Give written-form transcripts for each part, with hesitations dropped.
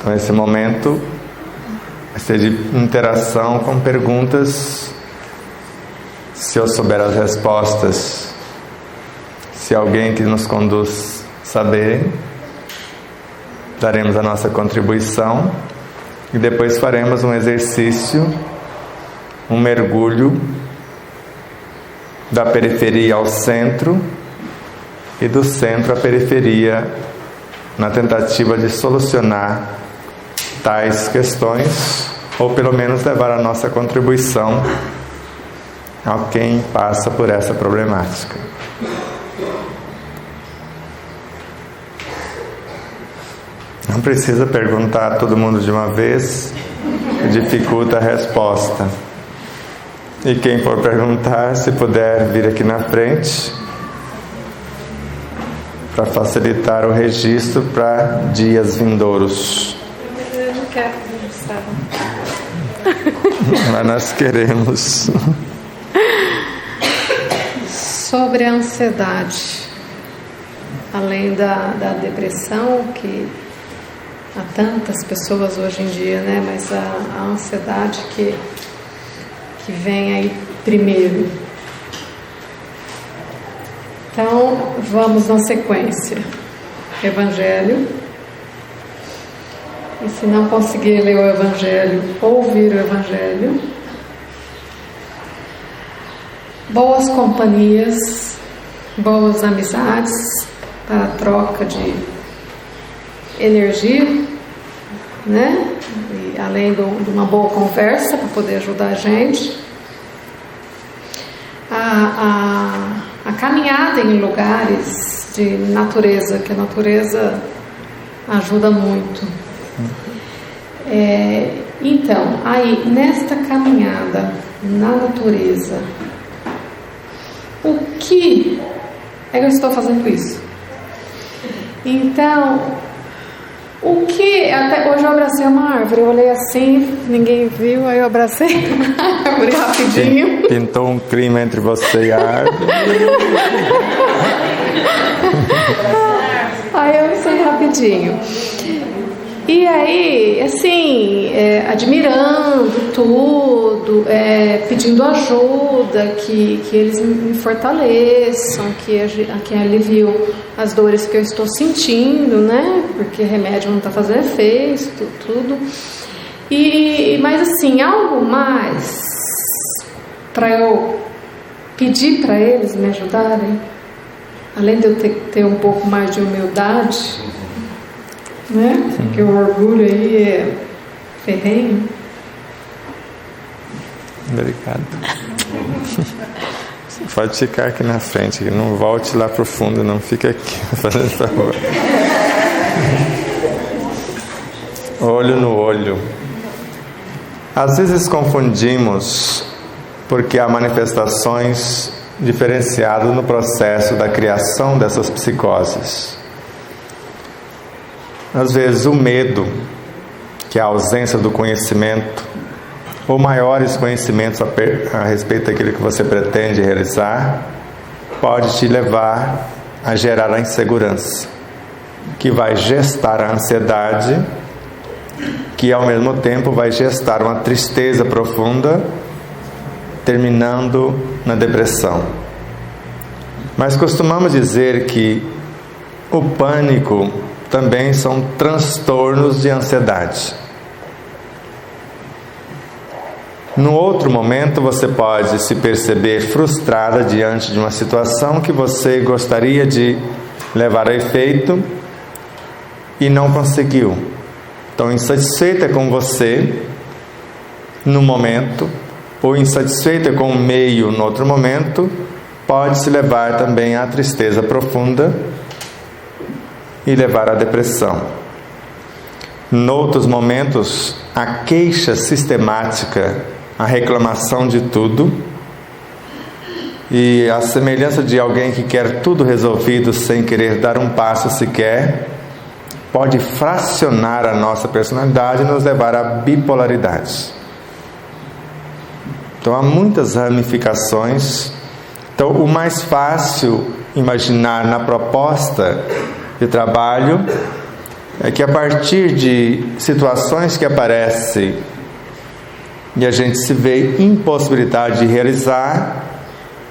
Então esse momento vai ser de interação com perguntas. Se eu souber as respostas, se alguém que nos conduz saber, daremos a nossa contribuição e depois faremos um exercício, um mergulho da periferia ao centro e do centro à periferia, na tentativa de solucionar tais questões, ou pelo menos levar a nossa contribuição a quem passa por essa problemática. Não precisa perguntar a todo mundo de uma vez, que dificulta a resposta. E quem for perguntar, se puder vir aqui na frente, para facilitar o registro para dias vindouros. Eu não quero registrar. Mas nós queremos. Sobre a ansiedade, além da depressão, que há tantas pessoas hoje em dia, né? Mas a ansiedade que vem aí primeiro. Então, vamos na sequência. Evangelho. E se não conseguir ler o Evangelho, ouvir o Evangelho. Boas companhias, boas amizades para a troca de energia, né? E além de uma boa conversa para poder ajudar a gente. A caminhada em lugares de natureza, que a natureza ajuda muito. Então, aí nesta caminhada na natureza, o que é que eu estou fazendo isso? Então, o que... Até hoje eu abracei uma árvore, eu olhei assim, ninguém viu, aí eu abracei a árvore rapidinho. Pintou um clima entre você e a árvore. Aí eu abracei rapidinho. E aí, assim, admirando tudo, pedindo ajuda, que eles me fortaleçam, que aliviam as dores que eu estou sentindo, né? Porque remédio não está fazendo efeito, tudo. Mas assim, algo mais para eu pedir para eles me ajudarem, além de eu ter um pouco mais de humildade, né? Porque o orgulho aí é ferrenho. Obrigado. Você pode ficar aqui na frente, não volte lá pro fundo, não, fica aqui fazendo favor. Olho no olho. Às vezes confundimos porque há manifestações diferenciadas no processo da criação dessas psicoses. Às vezes o medo, que é a ausência do conhecimento, ou maiores conhecimentos a respeito daquilo que você pretende realizar, pode te levar a gerar a insegurança, que vai gestar a ansiedade, que ao mesmo tempo vai gestar uma tristeza profunda, terminando na depressão. Mas costumamos dizer que o pânico também são transtornos de ansiedade. No outro momento, você pode se perceber frustrada diante de uma situação que você gostaria de levar a efeito e não conseguiu. Então, insatisfeita com você no momento, ou insatisfeita com o meio no outro momento, pode se levar também à tristeza profunda e levar à depressão. Noutros momentos, a queixa sistemática, a reclamação de tudo, e a semelhança de alguém que quer tudo resolvido sem querer dar um passo sequer, pode fracionar a nossa personalidade e nos levar à bipolaridade. Então há muitas ramificações. Então o mais fácil imaginar na proposta de trabalho é que a partir de situações que aparecem e a gente se vê impossibilidade de realizar,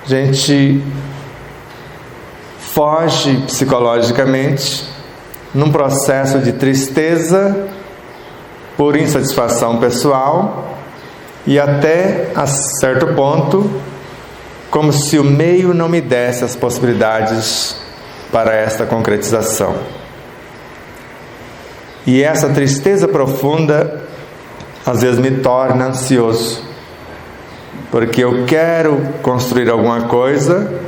a gente foge psicologicamente num processo de tristeza por insatisfação pessoal e até a certo ponto como se o meio não me desse as possibilidades para esta concretização. E essa tristeza profunda às vezes me torna ansioso, porque eu quero construir alguma coisa,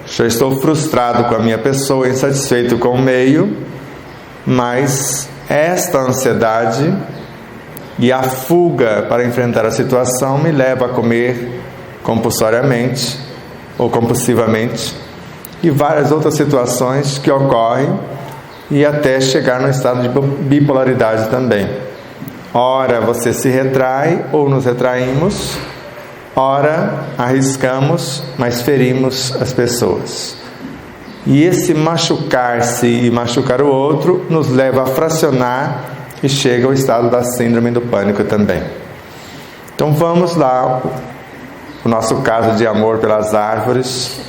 já estou frustrado com a minha pessoa, insatisfeito com o meio, mas esta ansiedade e a fuga para enfrentar a situação me leva a comer compulsoriamente ou compulsivamente e várias outras situações que ocorrem e até chegar no estado de bipolaridade também. Ora você se retrai ou nos retraímos, ora arriscamos, mas ferimos as pessoas. E esse machucar-se e machucar o outro nos leva a fracionar e chega ao estado da síndrome do pânico também. Então vamos lá, o nosso caso de amor pelas árvores.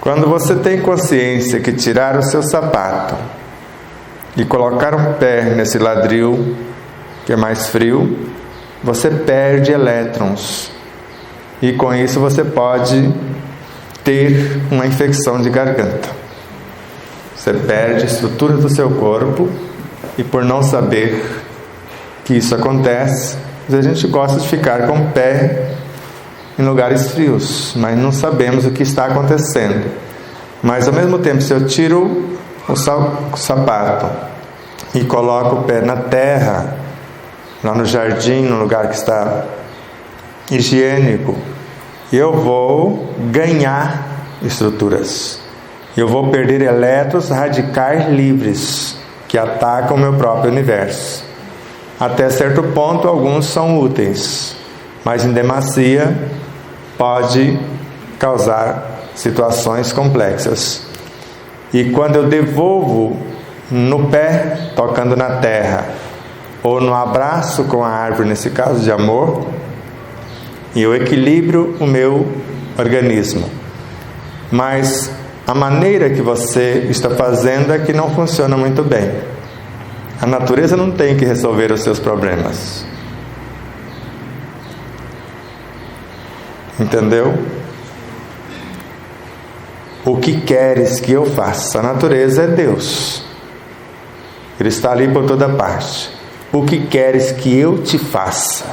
Quando você tem consciência que tirar o seu sapato e colocar um pé nesse ladril que é mais frio, você perde elétrons e com isso você pode ter uma infecção de garganta. Você perde a estrutura do seu corpo e por não saber que isso acontece, às vezes a gente gosta de ficar com o pé em lugares frios, mas não sabemos o que está acontecendo. Mas ao mesmo tempo, se eu tiro o sapato e coloco o pé na terra, lá no jardim, no lugar que está higiênico, eu vou ganhar estruturas. Eu vou perder elétrons radicais livres que atacam o meu próprio universo. Até certo ponto, alguns são úteis, mas em demasia pode causar situações complexas. E quando eu devolvo no pé, tocando na terra, ou no abraço com a árvore, nesse caso de amor, e eu equilibro o meu organismo. Mas a maneira que você está fazendo é que não funciona muito bem. A natureza não tem que resolver os seus problemas. Entendeu? O que queres que eu faça? A natureza é Deus. Ele está ali por toda parte. O que queres que eu te faça?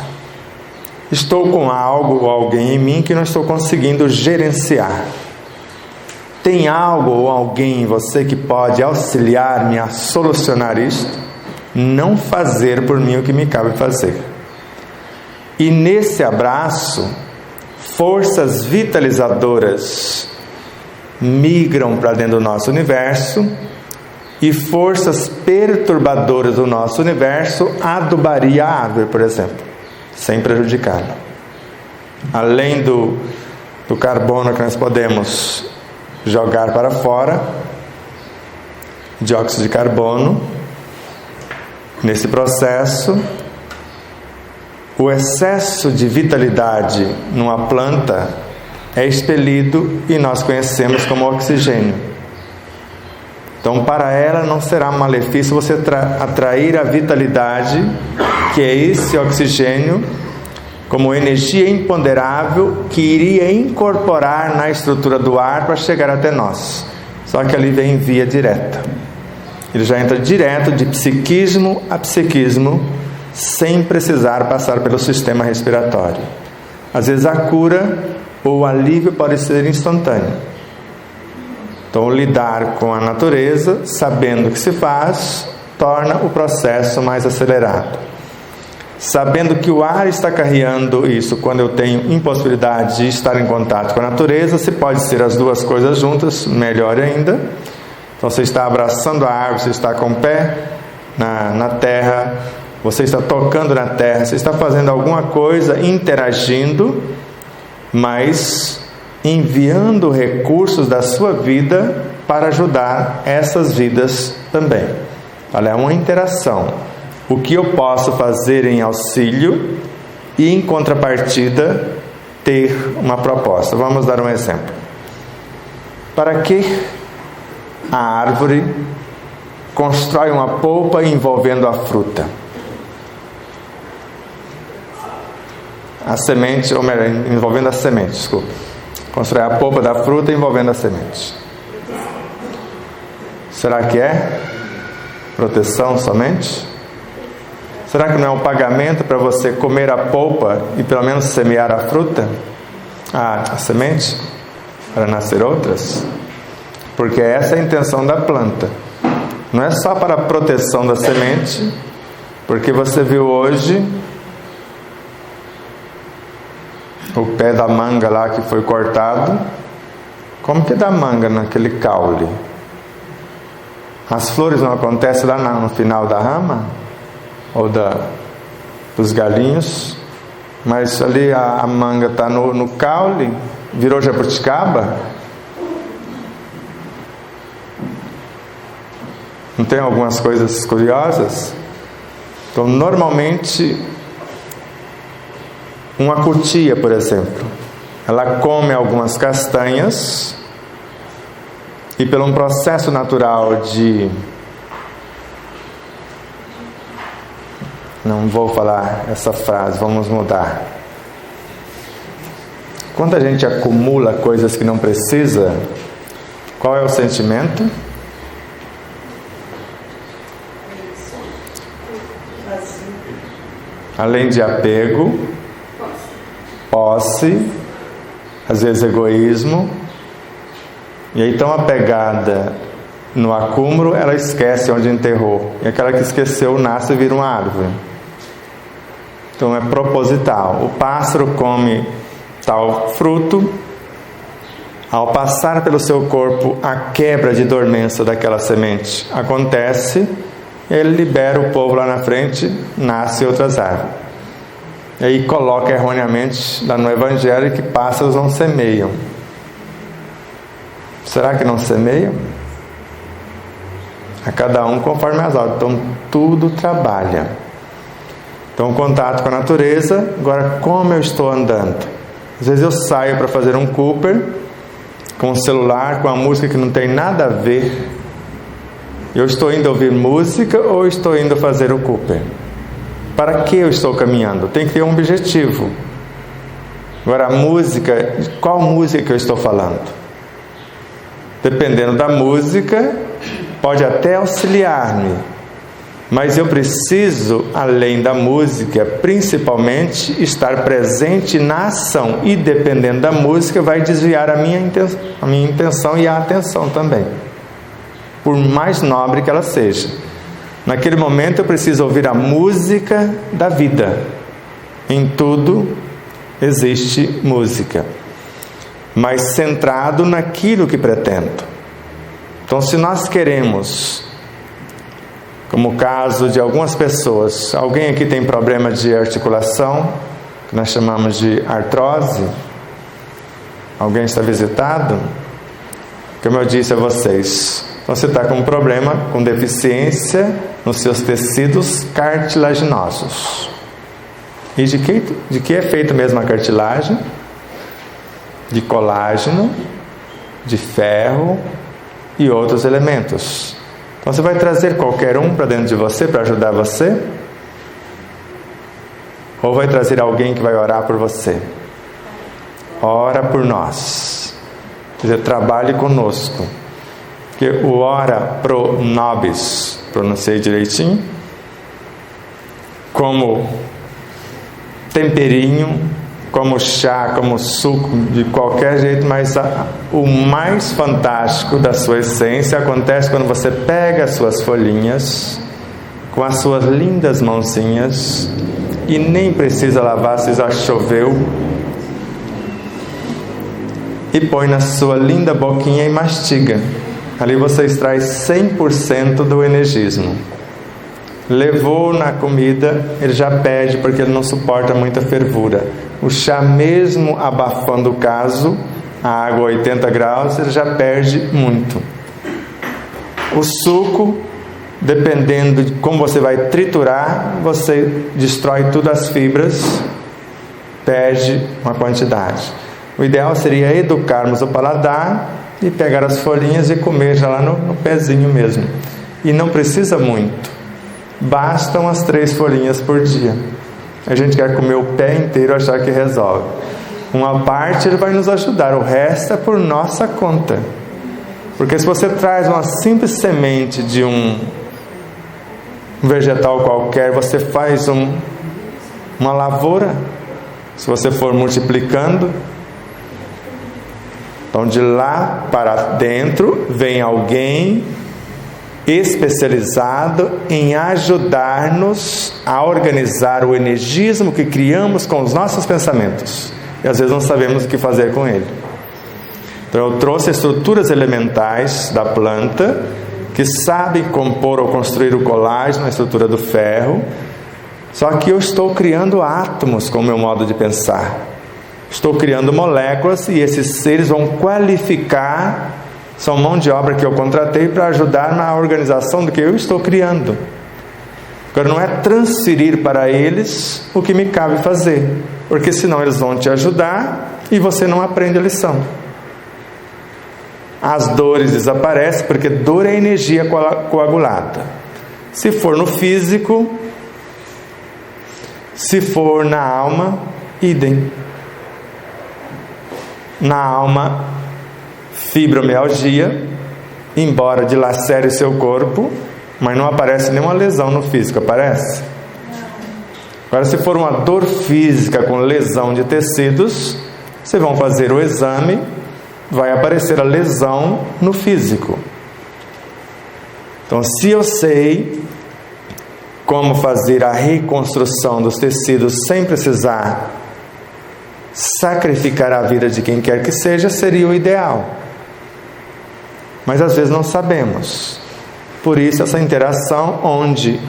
Estou com algo ou alguém em mim que não estou conseguindo gerenciar. Tem algo ou alguém em você que pode auxiliar-me a solucionar isto? Não fazer por mim o que me cabe fazer. E nesse abraço, forças vitalizadoras migram para dentro do nosso universo e forças perturbadoras do nosso universo adubaria a árvore, por exemplo, sem prejudicá-la. Além do carbono que nós podemos jogar para fora, dióxido de carbono, nesse processo, o excesso de vitalidade numa planta é expelido e nós conhecemos como oxigênio. Então, para ela não será um malefício você atrair a vitalidade, que é esse oxigênio, como energia imponderável que iria incorporar na estrutura do ar para chegar até nós. Só que ali vem via direta. Ele já entra direto de psiquismo a psiquismo, sem precisar passar pelo sistema respiratório. Às vezes a cura ou o alívio pode ser instantâneo. Então, lidar com a natureza, sabendo o que se faz, torna o processo mais acelerado. Sabendo que o ar está carregando isso, quando eu tenho impossibilidade de estar em contato com a natureza, se pode ser as duas coisas juntas, melhor ainda. Então, você está abraçando a árvore, você está com o pé na terra, você está tocando na terra, você está fazendo alguma coisa, interagindo, mas enviando recursos da sua vida para ajudar essas vidas também. Ela é uma interação. O que eu posso fazer em auxílio e, em contrapartida, ter uma proposta. Vamos dar um exemplo. Para que a árvore constrói uma polpa envolvendo a fruta? A semente, ou melhor, envolvendo a semente, desculpa. Constrói a polpa da fruta envolvendo a semente. Será que é proteção somente? Será que não é um pagamento para você comer a polpa e pelo menos semear a fruta? A semente? Para nascer outras? Porque essa é a intenção da planta. Não é só para a proteção da semente, porque você viu hoje o pé da manga lá que foi cortado. Como que dá manga naquele caule? As flores não acontecem lá no final da rama? Ou dos galinhos? Mas ali a manga está no caule, virou jabuticaba? Não tem algumas coisas curiosas? Então, normalmente, uma cutia, por exemplo, ela come algumas castanhas e, pelo um processo natural de... Não vou falar essa frase, vamos mudar. Quando a gente acumula coisas que não precisa, qual é o sentimento? Além de apego, posse, às vezes egoísmo, e aí tão apegada no acúmulo, ela esquece onde enterrou, e aquela que esqueceu nasce e vira uma árvore. Então é proposital. O pássaro come tal fruto, ao passar pelo seu corpo a quebra de dormência daquela semente acontece, ele libera o povo lá na frente, nasce outras árvores. E aí coloca erroneamente lá no Evangelho que pássaros não semeiam. Será que não semeiam? A cada um conforme as ordens. Então tudo trabalha. Então, contato com a natureza. Agora, como eu estou andando? Às vezes eu saio para fazer um Cooper com o celular, com a música que não tem nada a ver. Eu estou indo ouvir música ou estou indo fazer o Cooper? Para que eu estou caminhando? Tem que ter um objetivo. Agora, a música, qual música que eu estou falando? Dependendo da música, pode até auxiliar-me, mas eu preciso, além da música, principalmente estar presente na ação, e dependendo da música vai desviar a minha intenção e a atenção também, por mais nobre que ela seja. Naquele momento eu preciso ouvir a música da vida. Em tudo existe música, mas centrado naquilo que pretendo. Então, se nós queremos, como o caso de algumas pessoas, alguém aqui tem problema de articulação, que nós chamamos de artrose, alguém está visitado? Como eu disse a vocês, então você está com um problema, com deficiência nos seus tecidos cartilaginosos. E de que é feita mesmo a cartilagem? De colágeno, de ferro e outros elementos. Então você vai trazer qualquer um para dentro de você para ajudar você? Ou vai trazer alguém que vai orar por você? Ora por nós. Quer dizer, trabalhe conosco. Porque o ora pro nobis, pronunciei direitinho, como temperinho, como chá, como suco, de qualquer jeito, mas o mais fantástico da sua essência acontece quando você pega as suas folhinhas com as suas lindas mãozinhas e nem precisa lavar se já choveu, e põe na sua linda boquinha e mastiga. Ali você extrai 100% do energismo. Levou na comida, ele já perde porque ele não suporta muita fervura. O chá, mesmo abafando o caso, a água a 80 graus, ele já perde muito. O suco, dependendo de como você vai triturar, você destrói todas as fibras, perde uma quantidade. O ideal seria educarmos o paladar e pegar as folhinhas e comer já lá no pezinho mesmo. E não precisa muito, bastam as 3 folhinhas por dia. A gente quer comer o pé inteiro, achar que resolve. Uma parte ele vai nos ajudar, o resto é por nossa conta. Porque se você traz uma simples semente de um vegetal qualquer, você faz uma lavoura. Se você for multiplicando, então de lá para dentro vem alguém especializado em ajudar-nos a organizar o energismo que criamos com os nossos pensamentos. E às vezes não sabemos o que fazer com ele. Então eu trouxe estruturas elementais da planta que sabem compor ou construir o colágeno, a estrutura do ferro. Só que eu estou criando átomos com o meu modo de pensar. Estou criando moléculas e esses seres vão qualificar, são mão de obra que eu contratei para ajudar na organização do que eu estou criando. Agora não é transferir para eles o que me cabe fazer, porque senão eles vão te ajudar e você não aprende a lição. As dores desaparecem, porque dor é energia coagulada. Se for no físico, se for na alma, idem. Na alma, fibromialgia, embora dilacere o seu corpo, mas não aparece nenhuma lesão no físico, aparece? Agora, se for uma dor física com lesão de tecidos, vocês vão fazer o exame, vai aparecer a lesão no físico. Então, se eu sei como fazer a reconstrução dos tecidos sem precisar sacrificar a vida de quem quer que seja, seria o ideal. Mas às vezes não sabemos. Por isso essa interação onde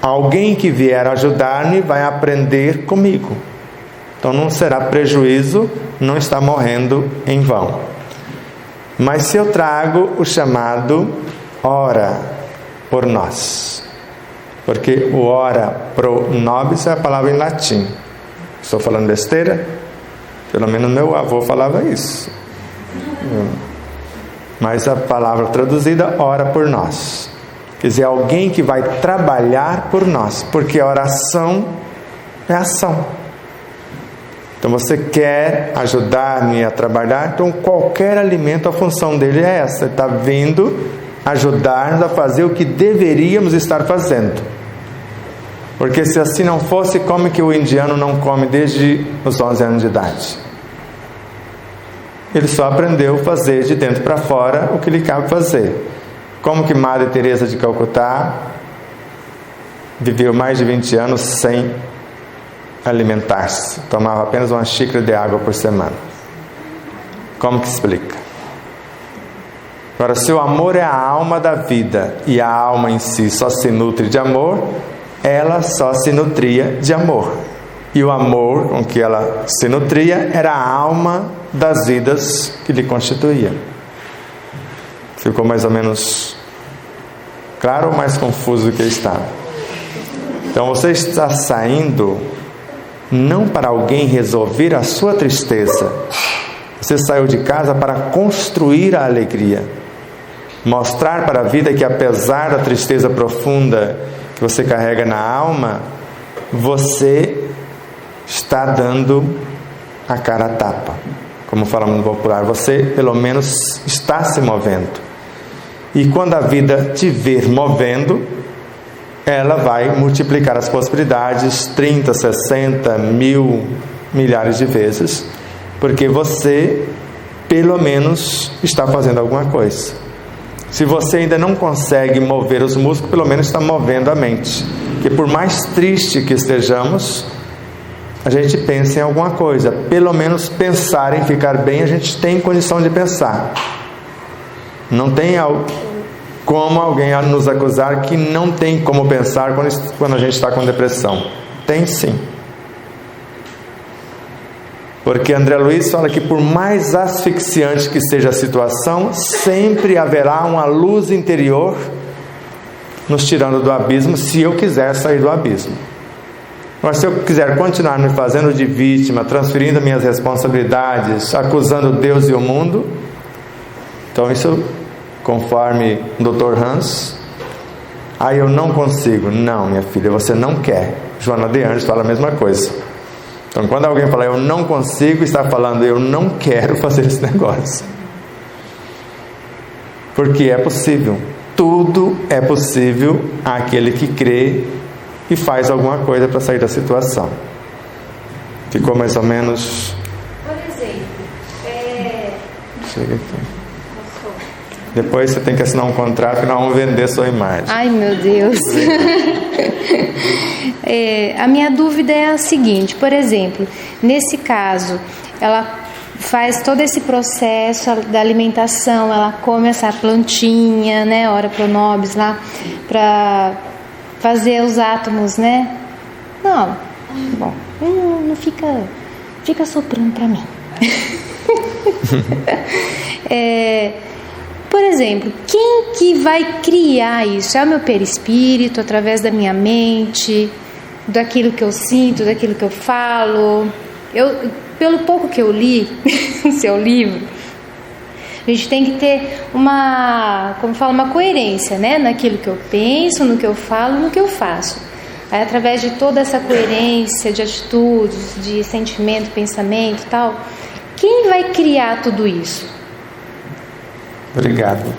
alguém que vier ajudar-me vai aprender comigo. Então não será prejuízo, não está morrendo em vão. Mas se eu trago o chamado ora por nós, porque o ora pro nobis é a palavra em latim. Estou falando besteira? Pelo menos meu avô falava isso. Mas a palavra traduzida, ora por nós. Quer dizer, alguém que vai trabalhar por nós, porque a oração é ação. Então você quer ajudar-me a trabalhar, então qualquer alimento, a função dele é essa. Ele está vindo ajudar-nos a fazer o que deveríamos estar fazendo. Porque se assim não fosse, como que o indiano não come desde os 11 anos de idade? Ele só aprendeu a fazer de dentro para fora o que lhe cabe fazer. Como que Madre Teresa de Calcutá viveu mais de 20 anos sem alimentar-se, tomava apenas uma xícara de água por semana. Como que explica? Agora, se o amor é a alma da vida e a alma em si só se nutre de amor, ela só se nutria de amor. E o amor com que ela se nutria era a alma das vidas que lhe constituía. Ficou mais ou menos claro ou mais confuso do que estava? Então você está saindo não para alguém resolver a sua tristeza. Você saiu de casa para construir a alegria. Mostrar para a vida que apesar da tristeza profunda que você carrega na alma, você está dando a cara a tapa. Como falamos no popular, você pelo menos está se movendo. E quando a vida te ver movendo, ela vai multiplicar as possibilidades 30, 60, 1000, milhares de vezes, porque você pelo menos está fazendo alguma coisa. Se você ainda não consegue mover os músculos, pelo menos está movendo a mente. Porque por mais triste que estejamos, a gente pensa em alguma coisa. Pelo menos pensar em ficar bem, a gente tem condição de pensar. Não tem como alguém nos acusar que não tem como pensar quando a gente está com depressão. Tem sim. Porque André Luiz fala que por mais asfixiante que seja a situação, sempre haverá uma luz interior nos tirando do abismo, se eu quiser sair do abismo. Mas se eu quiser continuar me fazendo de vítima, transferindo minhas responsabilidades, acusando Deus e o mundo, então isso, conforme o Dr. Hans, aí eu não consigo. Não, minha filha, você não quer. Joana de Anjos fala a mesma coisa. Então quando alguém fala eu não consigo, está falando eu não quero fazer esse negócio. Porque é possível. Tudo é possível àquele que crê e faz alguma coisa para sair da situação. Ficou mais ou menos... Por exemplo, Chega aqui. Depois você tem que assinar um contrato que nós vamos vender sua imagem. Ai, meu Deus. A minha dúvida é a seguinte, por exemplo, nesse caso, ela faz todo esse processo da alimentação, ela come essa plantinha, né, ora pronobis lá, para fazer os átomos, né? Não, bom, não fica soprando para mim. Por exemplo, quem que vai criar isso? É o meu perispírito, através da minha mente, daquilo que eu sinto, daquilo que eu falo? Pelo pouco que eu li no seu livro, a gente tem que ter uma coerência, né? Naquilo que eu penso, no que eu falo, no que eu faço. Aí, através de toda essa coerência de atitudes, de sentimento, pensamento e tal, quem vai criar tudo isso? Obrigado.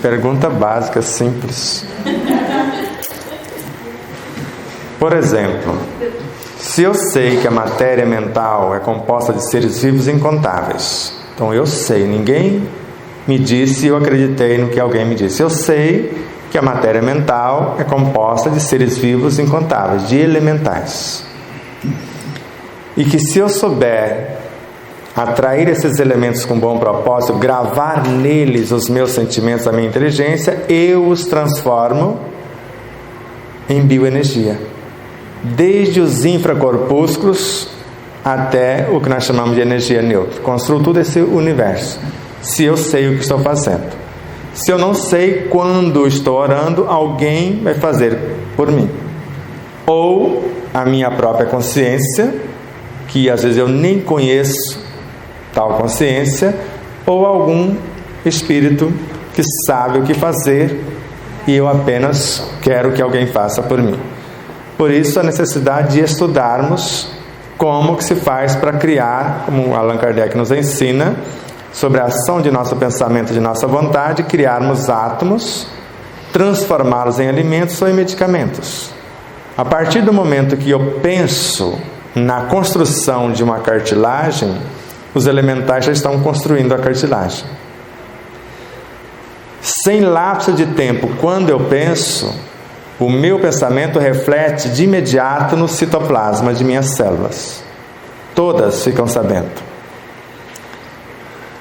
Pergunta básica, simples. Por exemplo, se eu sei que a matéria mental é composta de seres vivos incontáveis, então eu sei, ninguém me disse e eu acreditei no que alguém me disse. Eu sei que a matéria mental é composta de seres vivos incontáveis, de elementais. E que se eu souber atrair esses elementos com bom propósito, gravar neles os meus sentimentos, a minha inteligência, eu os transformo em bioenergia. Desde os infracorpúsculos até o que nós chamamos de energia neutra. Construo todo esse universo, se eu sei o que estou fazendo. Se eu não sei, quando estou orando, alguém vai fazer por mim. Ou a minha própria consciência, que às vezes eu nem conheço tal consciência, ou algum espírito que sabe o que fazer e eu apenas quero que alguém faça por mim. Por isso a necessidade de estudarmos como que se faz para criar, como Allan Kardec nos ensina, sobre a ação de nosso pensamento, de nossa vontade, criarmos átomos, transformá-los em alimentos ou em medicamentos. A partir do momento que eu penso na construção de uma cartilagem, os elementais já estão construindo a cartilagem. Sem lapso de tempo, quando eu penso, o meu pensamento reflete de imediato no citoplasma de minhas células. Todas ficam sabendo.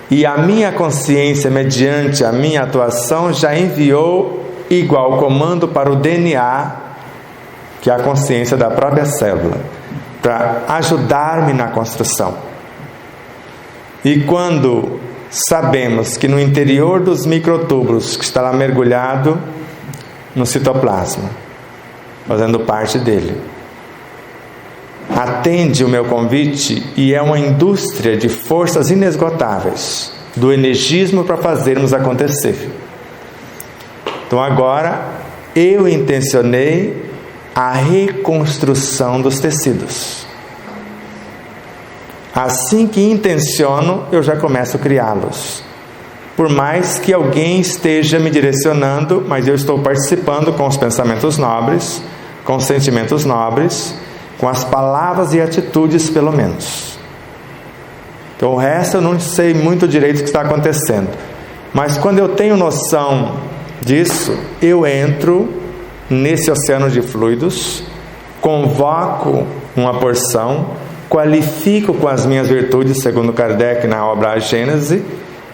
E a minha consciência, mediante a minha atuação, já enviou igual comando para o DNA, que é a consciência da própria célula, para ajudar-me na construção. E quando sabemos que no interior dos microtúbulos, que está lá mergulhado no citoplasma, fazendo parte dele, atende o meu convite e é uma indústria de forças inesgotáveis, do energismo para fazermos acontecer. Então agora eu intencionei a reconstrução dos tecidos. Assim que intenciono, eu já começo a criá-los. Por mais que alguém esteja me direcionando, mas eu estou participando com os pensamentos nobres, com os sentimentos nobres, com as palavras e atitudes, pelo menos. Então o resto eu não sei muito direito o que está acontecendo. Mas quando eu tenho noção disso, eu entro nesse oceano de fluidos, convoco uma porção, qualifico com as minhas virtudes, segundo Kardec na obra A Gênese,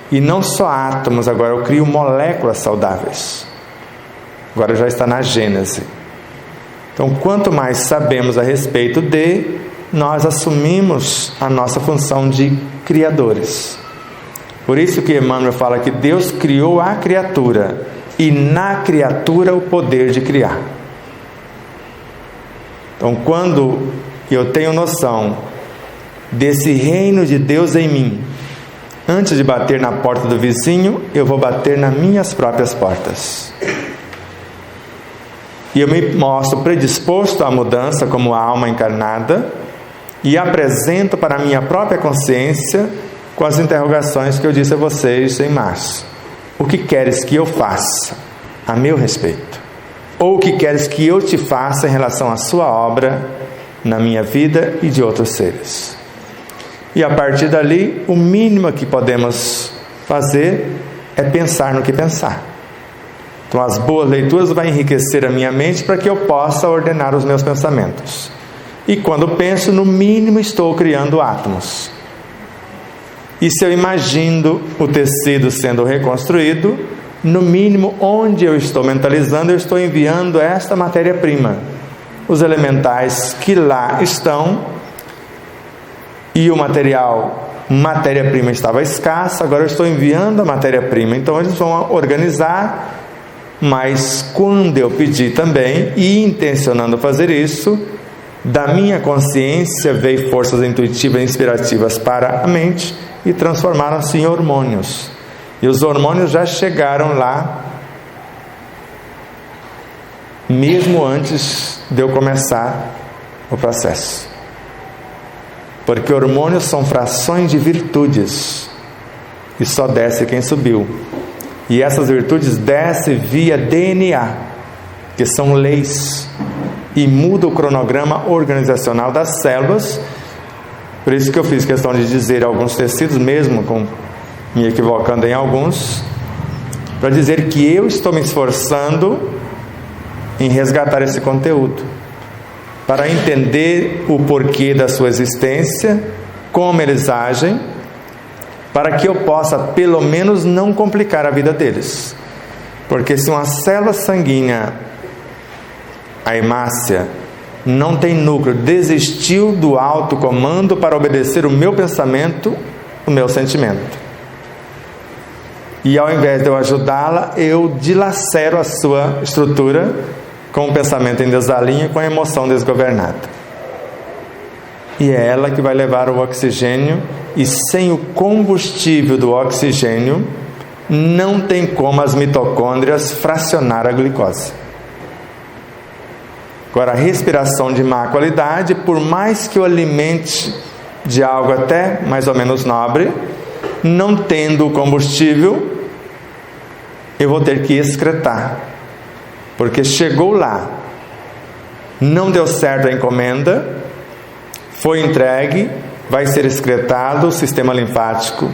e não só átomos, agora eu crio moléculas saudáveis. Agora já está na Gênese. Então, quanto mais sabemos a respeito de, nós assumimos a nossa função de criadores. Por isso que Emmanuel fala que Deus criou a criatura e na criatura o poder de criar. Então, quando eu tenho noção desse reino de Deus em mim, antes de bater na porta do vizinho, eu vou bater nas minhas próprias portas. E eu me mostro predisposto à mudança como alma encarnada e apresento para a minha própria consciência com as interrogações que eu disse a vocês em março. O que queres que eu faça a meu respeito? Ou o que queres que eu te faça em relação à sua obra na minha vida e de outros seres? E a partir dali, o mínimo que podemos fazer é pensar no que pensar. Então, as boas leituras vão enriquecer a minha mente para que eu possa ordenar os meus pensamentos. E quando penso, no mínimo estou criando átomos. E se eu imagino o tecido sendo reconstruído, no mínimo onde eu estou mentalizando, eu estou enviando esta matéria-prima. Os elementais que lá estão, e o matéria-prima estava escassa, agora eu estou enviando a matéria-prima. Então eles vão organizar, mas quando eu pedi também, e intencionando fazer isso, da minha consciência veio forças intuitivas e inspirativas para a mente e transformaram-se em hormônios. E os hormônios já chegaram lá, mesmo antes de eu começar o processo. Porque hormônios são frações de virtudes, e só desce quem subiu. E essas virtudes descem via DNA, que são leis, e muda o cronograma organizacional das células. Por isso que eu fiz questão de dizer alguns tecidos, mesmo me equivocando em alguns, para dizer que eu estou me esforçando em resgatar esse conteúdo, para entender o porquê da sua existência, como eles agem, para que eu possa pelo menos não complicar a vida deles. Porque se uma célula sanguínea, a hemácia, não tem núcleo, desistiu do autocomando para obedecer o meu pensamento, o meu sentimento, e ao invés de eu ajudá-la, eu dilacero a sua estrutura com o pensamento em desalinho, com a emoção desgovernada. E é ela que vai levar o oxigênio, e sem o combustível do oxigênio, não tem como as mitocôndrias fracionar a glicose. Agora, a respiração de má qualidade, por mais que eu alimente de algo até mais ou menos nobre, não tendo o combustível, eu vou ter que excretar, porque chegou lá, não deu certo a encomenda, foi entregue, vai ser excretado, o sistema linfático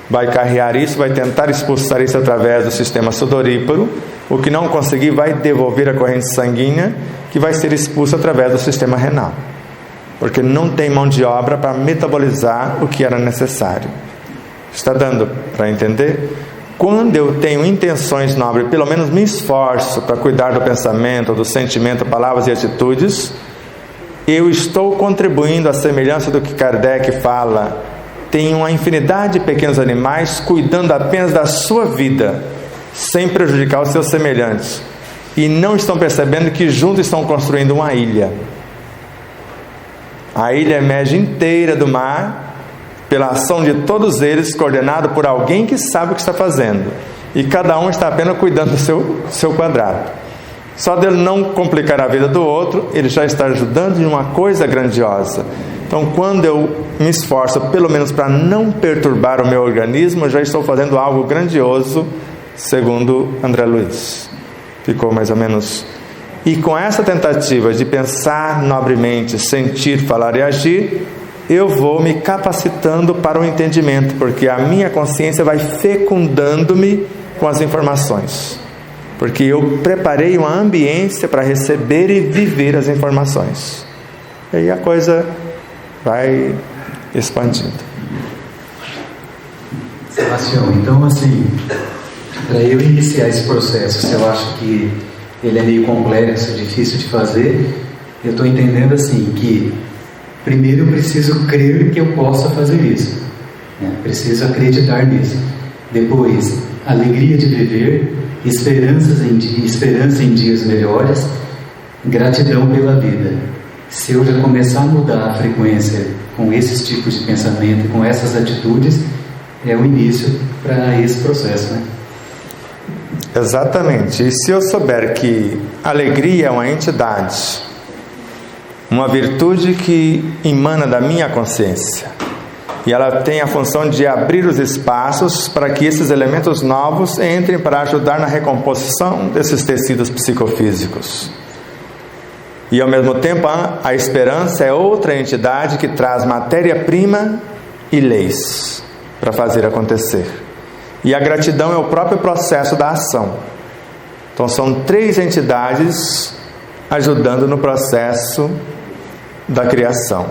vai carrear isso, vai tentar expulsar isso através do sistema sudoríparo. O que não conseguir vai devolver a corrente sanguínea, que vai ser expulsa através do sistema renal, porque não tem mão de obra para metabolizar o que era necessário. Está dando para entender? Quando eu tenho intenções nobres, pelo menos me esforço para cuidar do pensamento, do sentimento, palavras e atitudes, eu estou contribuindo à semelhança do que Kardec fala. Tem uma infinidade de pequenos animais cuidando apenas da sua vida, sem prejudicar os seus semelhantes, e não estão percebendo que juntos estão construindo uma ilha. A ilha emerge inteira do mar, pela ação de todos eles, coordenado por alguém que sabe o que está fazendo, e cada um está apenas cuidando do seu quadrado. Só dele não complicar a vida do outro, ele já está ajudando em uma coisa grandiosa. Então, quando eu me esforço, pelo menos para não perturbar o meu organismo, eu já estou fazendo algo grandioso, segundo André Luiz. Ficou mais ou menos. E com essa tentativa de pensar nobremente, sentir, falar e agir, eu vou me capacitando para o entendimento, porque a minha consciência vai fecundando-me com as informações, porque eu preparei uma ambiência para receber e viver as informações. E aí a coisa vai expandindo. Sebastião, então assim, para eu iniciar esse processo, se eu acho que ele é meio complexo, difícil de fazer, eu estou entendendo assim, que primeiro eu preciso crer que eu possa fazer isso, né? Preciso acreditar nisso. Depois, alegria de viver, esperança em dias melhores, gratidão pela vida. Se eu já começar a mudar a frequência com esses tipos de pensamento, com essas atitudes, é o início para esse processo, né? Exatamente. E se eu souber que alegria é uma entidade, uma virtude que emana da minha consciência, e ela tem a função de abrir os espaços para que esses elementos novos entrem para ajudar na recomposição desses tecidos psicofísicos. E ao mesmo tempo a esperança é outra entidade que traz matéria-prima e leis para fazer acontecer. E a gratidão é o próprio processo da ação. Então são 3 entidades ajudando no processo da criação.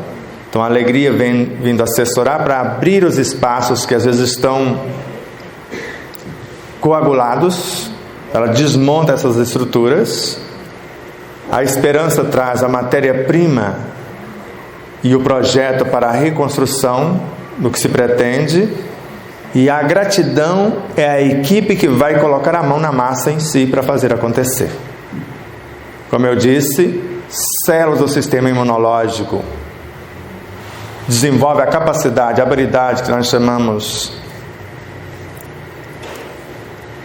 Então a alegria vem vindo assessorar para abrir os espaços que às vezes estão coagulados. Ela desmonta essas estruturas. A esperança traz a matéria-prima e o projeto para a reconstrução do que se pretende. E a gratidão é a equipe que vai colocar a mão na massa em si para fazer acontecer. Como eu disse, células do sistema imunológico desenvolve a capacidade, a habilidade que nós chamamos,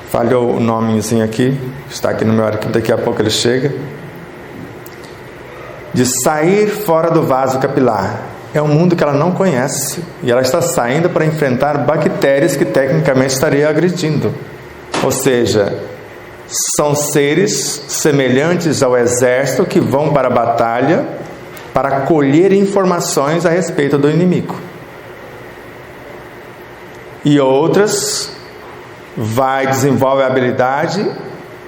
falhou o nomezinho aqui, está aqui no meu arquivo, daqui a pouco ele chega, de sair fora do vaso capilar. É um mundo que ela não conhece e ela está saindo para enfrentar bactérias que tecnicamente estariam agredindo. Ou seja, são seres semelhantes ao exército que vão para a batalha para colher informações a respeito do inimigo. E outras desenvolve a habilidade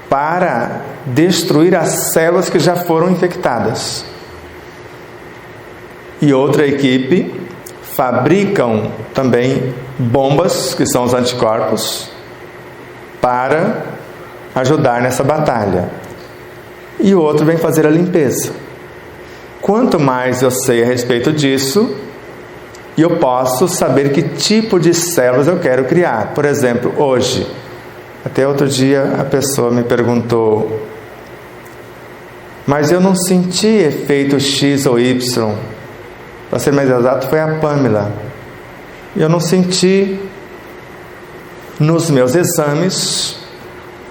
para destruir as células que já foram infectadas. E outra equipe fabricam também bombas, que são os anticorpos, para ajudar nessa batalha. E o outro vem fazer a limpeza. Quanto mais eu sei a respeito disso, eu posso saber que tipo de células eu quero criar. Por exemplo, hoje, até outro dia a pessoa me perguntou: mas eu não senti efeito X ou Y. Para ser mais exato, foi a Pamela. Eu não senti nos meus exames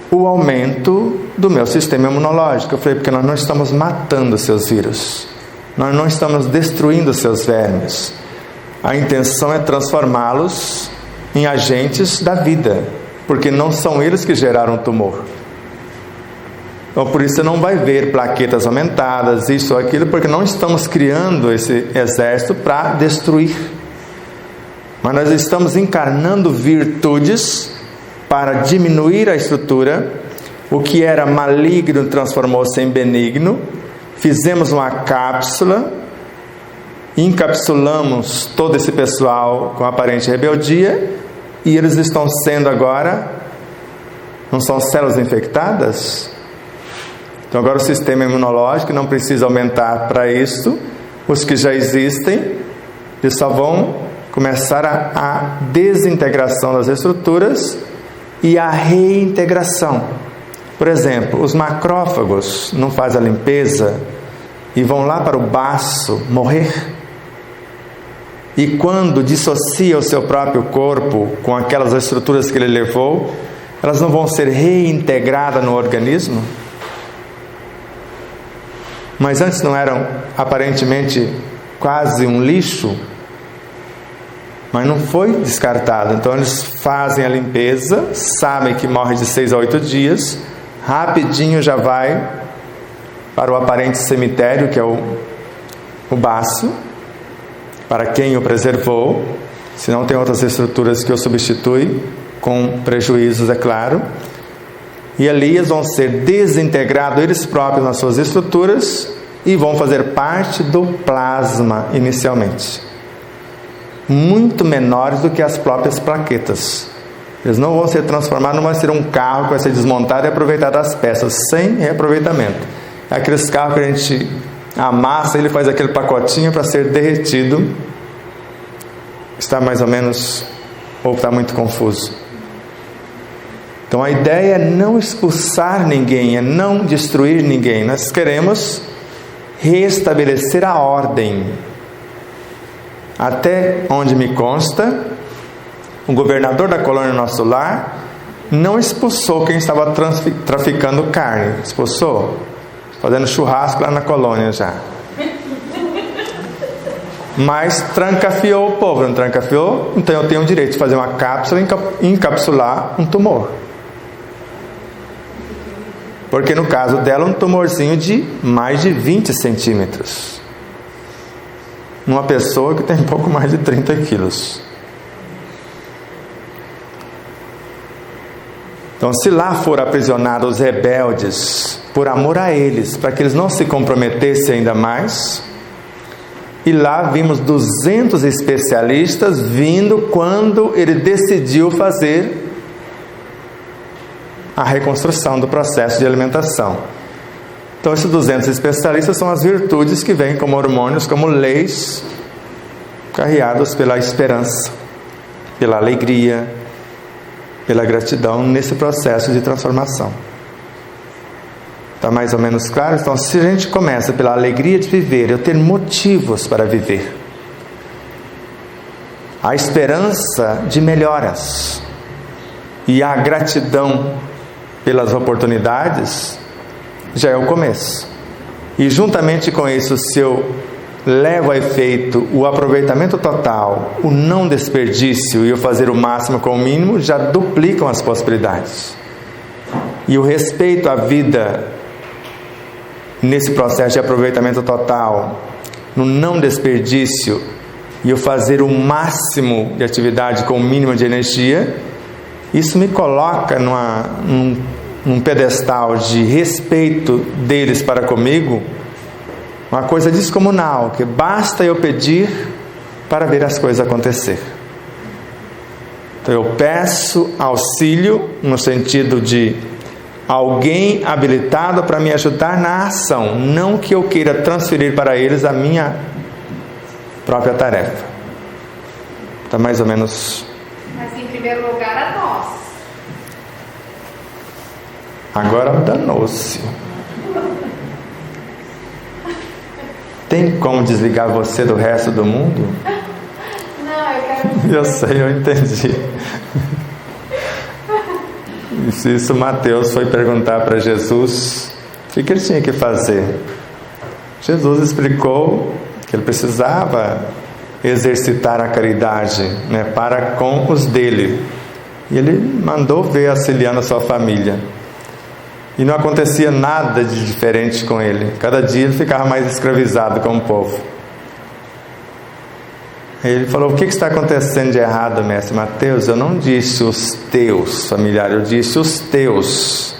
o aumento do meu sistema imunológico. Eu falei, porque nós não estamos matando seus vírus, nós não estamos destruindo seus vermes. A intenção é transformá-los em agentes da vida, porque não são eles que geraram o tumor. Então, por isso você não vai ver plaquetas aumentadas, isso ou aquilo, porque não estamos criando esse exército para destruir. Mas nós estamos encarnando virtudes para diminuir a estrutura. O que era maligno transformou-se em benigno. Fizemos uma cápsula, encapsulamos todo esse pessoal com aparente rebeldia, e eles estão sendo agora, não são células infectadas? Então agora o sistema imunológico não precisa aumentar para isso. Os que já existem, eles só vão começar a desintegração das estruturas e a reintegração. Por exemplo, os macrófagos não fazem a limpeza e vão lá para o baço morrer. E quando dissocia o seu próprio corpo com aquelas estruturas que ele levou, elas não vão ser reintegradas no organismo? Mas antes não eram aparentemente quase um lixo? Mas não foi descartado. Então eles fazem a limpeza, sabem que morre de 6 a 8 dias, rapidinho já vai para o aparente cemitério, que é o baço, para quem o preservou, se não tem outras estruturas que o substituem, com prejuízos, é claro. E ali eles vão ser desintegrados eles próprios nas suas estruturas e vão fazer parte do plasma inicialmente. Muito menores do que as próprias plaquetas. Eles não vão ser transformados, não vai ser um carro que vai ser desmontado e aproveitado as peças, sem reaproveitamento. É aqueles carros que a gente amassa, ele faz aquele pacotinho para ser derretido. Está mais ou menos, ou está muito confuso? Então a ideia é não expulsar ninguém, é não destruir ninguém. Nós queremos restabelecer a ordem. Até onde me consta, o governador da colônia Nosso Lar não expulsou quem estava traficando carne. Expulsou? Fazendo churrasco lá na colônia já. Mas trancafiou o povo, não trancafiou? Então eu tenho o direito de fazer uma cápsula e encapsular um tumor. Porque no caso dela, um tumorzinho de mais de 20 centímetros. Numa pessoa que tem pouco mais de 30 quilos. Então, se lá for aprisionados os rebeldes, por amor a eles, para que eles não se comprometessem ainda mais, e lá vimos 200 especialistas vindo quando ele decidiu fazer a reconstrução do processo de alimentação. Então, esses 200 especialistas são as virtudes que vêm como hormônios, como leis, carreados pela esperança, pela alegria, pela gratidão nesse processo de transformação. Está mais ou menos claro? Então, se a gente começa pela alegria de viver, eu ter motivos para viver, a esperança de melhoras e a gratidão pelas oportunidades, já é o começo. E juntamente com isso, se eu levo a efeito o aproveitamento total, o não desperdício e o fazer o máximo com o mínimo, já duplicam as possibilidades. E o respeito à vida nesse processo de aproveitamento total, no não desperdício e o fazer o máximo de atividade com o mínimo de energia, isso me coloca num pedestal de respeito deles para comigo, uma coisa descomunal, que basta eu pedir para ver as coisas acontecer. Então eu peço auxílio no sentido de alguém habilitado para me ajudar na ação, não que eu queira transferir para eles a minha própria tarefa. Está mais ou menos. Mas em primeiro lugar a nós. Agora danou-se. Tem como desligar você do resto do mundo? Não, eu quero... Eu sei, eu entendi. Isso Mateus foi perguntar para Jesus o que ele tinha que fazer. Jesus explicou que ele precisava exercitar a caridade, né, para com os dele. E ele mandou ver auxiliando a sua família. E não acontecia nada de diferente com ele. Cada dia ele ficava mais escravizado com o povo. Aí ele falou: o que está acontecendo de errado, mestre Mateus? Eu não disse os teus familiares, eu disse os teus.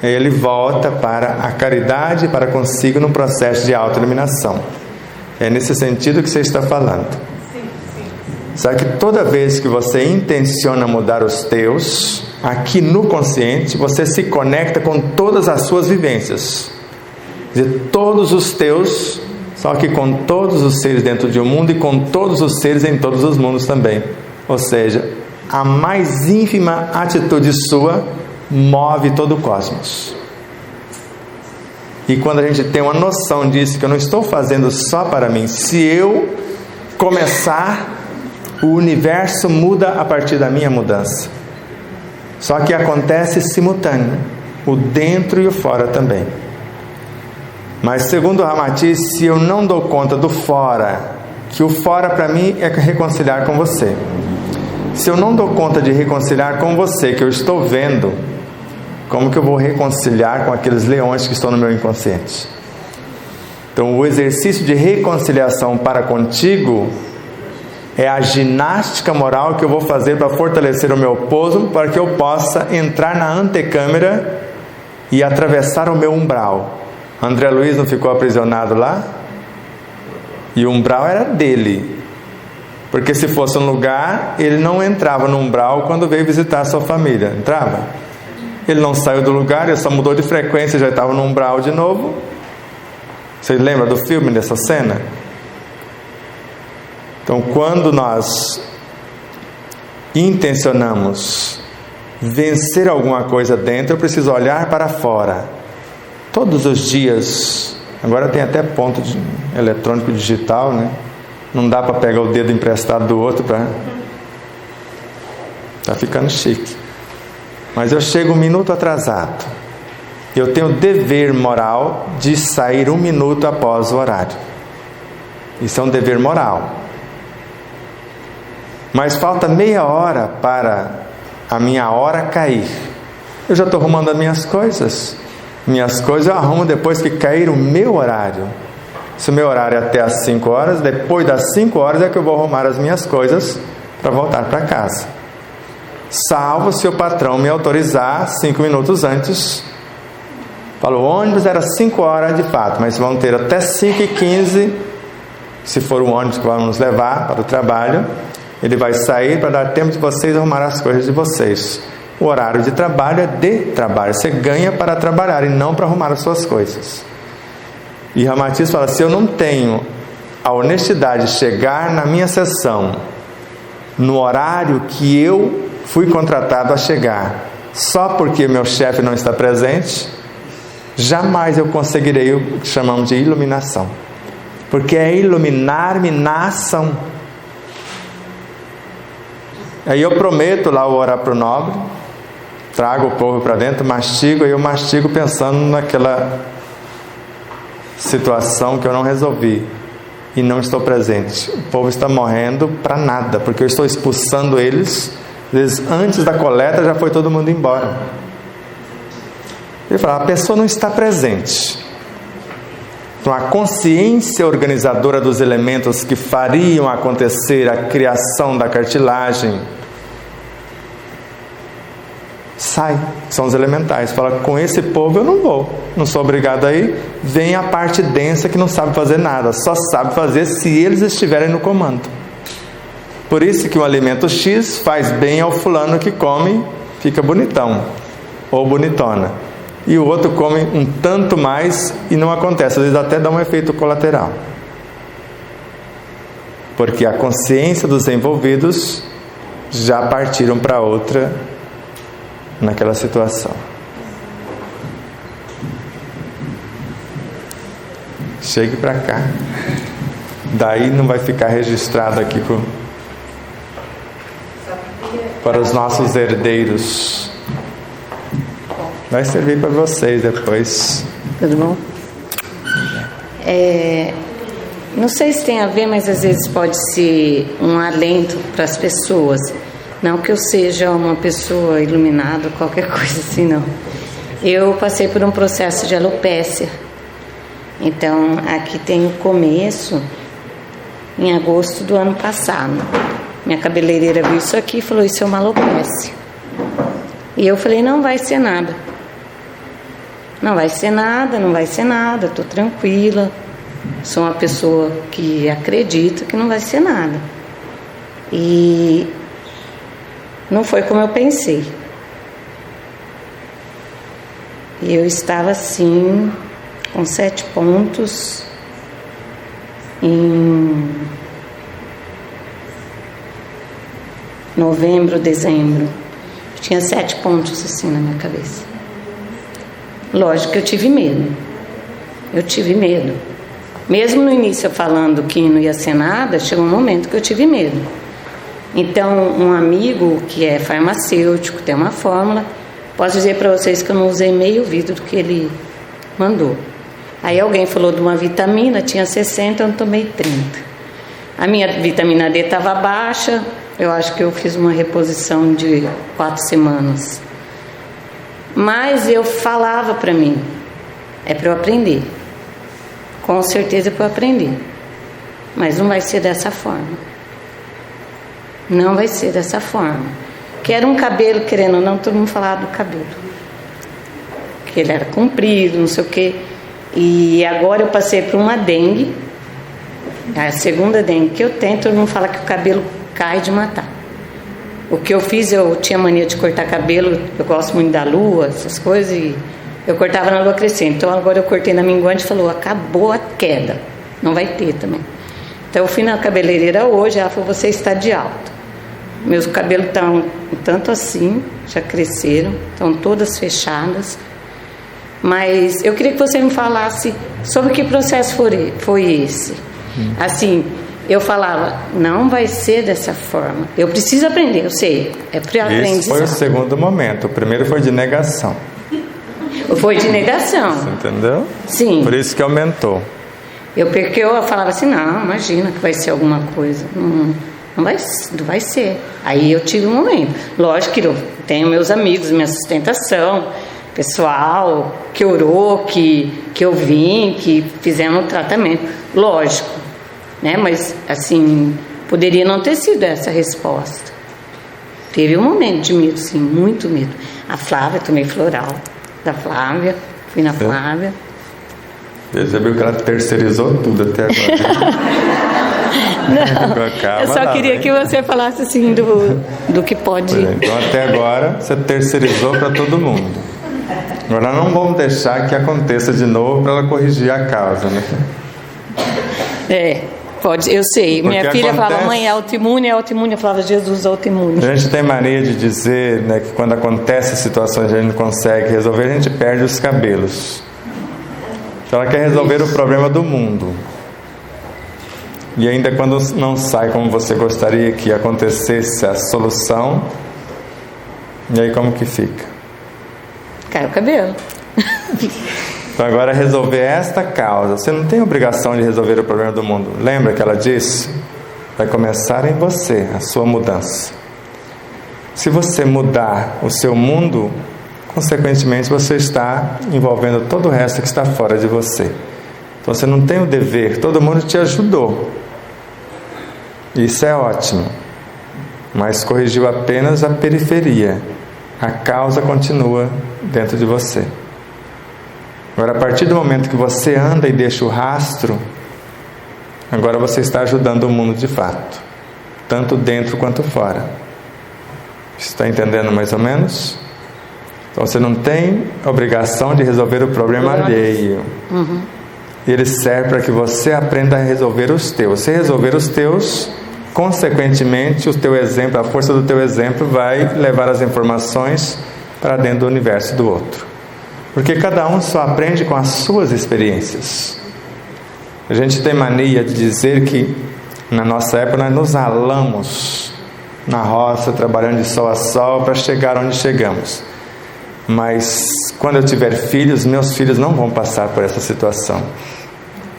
Aí ele volta para a caridade, para consigo no processo de autoeliminação. É nesse sentido que você está falando. Sabe que toda vez que você intenciona mudar os teus, aqui no consciente, você se conecta com todas as suas vivências. Quer dizer, todos os teus, só que com todos os seres dentro de um mundo e com todos os seres em todos os mundos também. Ou seja, a mais ínfima atitude sua move todo o cosmos. E quando a gente tem uma noção disso, que eu não estou fazendo só para mim, se eu começar, o universo muda a partir da minha mudança. Só que acontece simultâneo, o dentro e o fora também. Mas segundo o Ramati, se eu não dou conta do fora, que o fora para mim é reconciliar com você. Se eu não dou conta de reconciliar com você, que eu estou vendo, como que eu vou reconciliar com aqueles leões que estão no meu inconsciente? Então o exercício de reconciliação para contigo é a ginástica moral que eu vou fazer para fortalecer o meu pouso, para que eu possa entrar na antecâmara e atravessar o meu umbral. André Luiz não ficou aprisionado lá? E o umbral era dele. Porque se fosse um lugar, ele não entrava no umbral quando veio visitar a sua família. Entrava? Ele não saiu do lugar, ele só mudou de frequência, já estava no umbral de novo. Vocês lembram do filme, dessa cena? Então, quando nós intencionamos vencer alguma coisa dentro, eu preciso olhar para fora. Todos os dias, agora tem até ponto eletrônico digital, né? Não dá para pegar o dedo emprestado do outro para... Tá ficando chique. Mas eu chego 1 minuto atrasado. Eu tenho o dever moral de sair 1 minuto após o horário. Isso é um dever moral. Mas falta meia hora para a minha hora cair. Eu já estou arrumando as minhas coisas. Minhas coisas eu arrumo depois que cair o meu horário. Se o meu horário é até as 5 horas, depois das 5 horas é que eu vou arrumar as minhas coisas para voltar para casa. Salvo se o patrão me autorizar 5 minutos antes. Falou, o ônibus era 5 horas de fato, mas vão ter até 5h15, se for o ônibus que vamos levar para o trabalho. Ele vai sair para dar tempo de vocês arrumar as coisas de vocês. O horário de trabalho é de trabalho. Você ganha para trabalhar e não para arrumar as suas coisas. E Ramatiz fala, se eu não tenho a honestidade de chegar na minha sessão no horário que eu fui contratado a chegar, só porque meu chefe não está presente, jamais eu conseguirei o que chamamos de iluminação. Porque é iluminar-me na ação. Aí eu prometo lá orar para o nobre, trago o povo para dentro, mastigo, e eu mastigo pensando naquela situação que eu não resolvi e não estou presente. O povo está morrendo para nada, porque eu estou expulsando eles. Às vezes antes da coleta já foi todo mundo embora. Ele fala, a pessoa não está presente. Então a consciência organizadora dos elementos que fariam acontecer a criação da cartilagem sai, são os elementais. Fala, com esse povo eu não vou, não sou obrigado a ir. Vem a parte densa que não sabe fazer nada, só sabe fazer se eles estiverem no comando. Por isso que um alimento X faz bem ao fulano que come, fica bonitão ou bonitona, e o outro come um tanto mais e não acontece, às vezes até dá um efeito colateral, porque a consciência dos envolvidos já partiram para outra naquela situação. Chegue para cá, daí não vai ficar registrado aqui para os nossos herdeiros. Vai servir para vocês depois. Tudo bom? Não sei se tem a ver, mas às vezes pode ser um alento para as pessoas. Não que eu seja uma pessoa iluminada, qualquer coisa assim, não. Eu passei por um processo de alopécia. Então, aqui tem o começo, em agosto do ano passado. Minha cabeleireira viu isso aqui e falou, isso é uma alopécia. E eu falei, não vai ser nada. Não vai ser nada, não vai ser nada, estou tranquila. Sou uma pessoa que acredita que não vai ser nada. E não foi como eu pensei. E eu estava assim, com 7 pontos, em novembro, dezembro. Eu tinha 7 pontos assim na minha cabeça. Lógico que eu tive medo. Eu tive medo. Mesmo no início eu falando que não ia ser nada, chegou um momento que eu tive medo. Então, um amigo que é farmacêutico, tem uma fórmula, posso dizer para vocês que eu não usei meio vidro do que ele mandou. Aí alguém falou de uma vitamina, tinha 60, eu não tomei 30. A minha vitamina D estava baixa, eu acho que eu fiz uma reposição de 4 semanas. Mas eu falava para mim, é para eu aprender. Com certeza é para eu aprender. Mas não vai ser dessa forma. Não vai ser dessa forma. Que era um cabelo, querendo ou não, todo mundo falava do cabelo. Que ele era comprido, não sei o quê. E agora eu passei por uma dengue. A segunda dengue que eu tenho, todo mundo fala que o cabelo cai de matar. O que eu fiz, eu tinha mania de cortar cabelo, eu gosto muito da lua, essas coisas, e eu cortava na lua crescente. Então agora eu cortei na minguante e falou, acabou a queda, não vai ter também. Então eu fui na cabeleireira hoje, ela falou, você está de alta. Meus cabelos estão tanto assim, já cresceram, estão todas fechadas. Mas eu queria que você me falasse sobre que processo foi esse. Assim, eu falava, não vai ser dessa forma. Eu preciso aprender, eu sei. É para aprendizado. Esse foi o segundo momento. O primeiro foi de negação. Foi de negação. Você entendeu? Sim. Por isso que aumentou. Porque eu falava assim, não, imagina que vai ser alguma coisa. Não vai ser. Aí eu tive um momento. Lógico que eu tenho meus amigos, minha sustentação, pessoal que orou, que eu vim, que fizeram o tratamento. Lógico, né? Mas assim, poderia não ter sido essa resposta. Teve um momento de medo, sim, muito medo. A Flávia, tomei floral da Flávia, fui na Flávia. Você viu que ela terceirizou tudo até agora. Não, eu só queria que você falasse assim do que pode... Então até agora você terceirizou para todo mundo. Agora não vamos deixar que aconteça de novo para ela corrigir a causa, né? Pode, eu sei. Porque minha filha falava, mãe, é autoimune. Eu falava, Jesus, autoimune. A gente tem mania de dizer, né, que quando acontecem situações que a gente não consegue resolver, a gente perde os cabelos. Então ela quer resolver o problema do mundo. E ainda quando não sai como você gostaria que acontecesse a solução, e aí como que fica? Cai o cabelo. Então agora resolver esta causa. Você não tem obrigação de resolver o problema do mundo. Lembra que ela disse? Vai começar em você a sua mudança. Se você mudar o seu mundo, consequentemente você está envolvendo todo o resto que está fora de você. Então você não tem o dever, todo mundo te ajudou. Isso é ótimo. Mas corrigiu apenas a periferia. A causa continua dentro de você. Agora, a partir do momento que você anda e deixa o rastro, agora você está ajudando o mundo de fato, tanto dentro quanto fora. Você está entendendo mais ou menos? Então você não tem obrigação de resolver o problema alheio. Ele serve para que você aprenda a resolver os teus. Se resolver os teus, consequentemente o teu exemplo, a força do teu exemplo vai levar as informações para dentro do universo do outro. Porque cada um só aprende com as suas experiências. A gente tem mania de dizer que na nossa época nós nos ralamos na roça, trabalhando de sol a sol para chegar onde chegamos. Mas quando eu tiver filhos, meus filhos não vão passar por essa situação.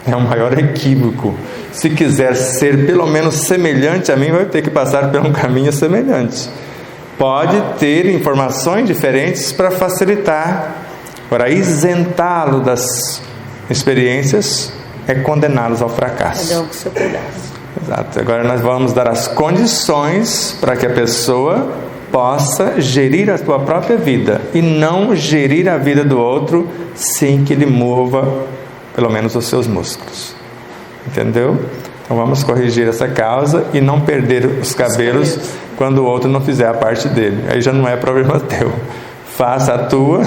É o maior equívoco. Se quiser ser pelo menos semelhante a mim, vai ter que passar por um caminho semelhante. Pode ter informações diferentes para facilitar. Agora, isentá-lo das experiências é condená-los ao fracasso. Cada um com seu pedaço. Exato. Agora nós vamos dar as condições para que a pessoa possa gerir a sua própria vida e não gerir a vida do outro sem que ele mova pelo menos os seus músculos. Entendeu? Então vamos corrigir essa causa e não perder os cabelos quando o outro não fizer a parte dele. Aí já não é problema teu. Faça a tua.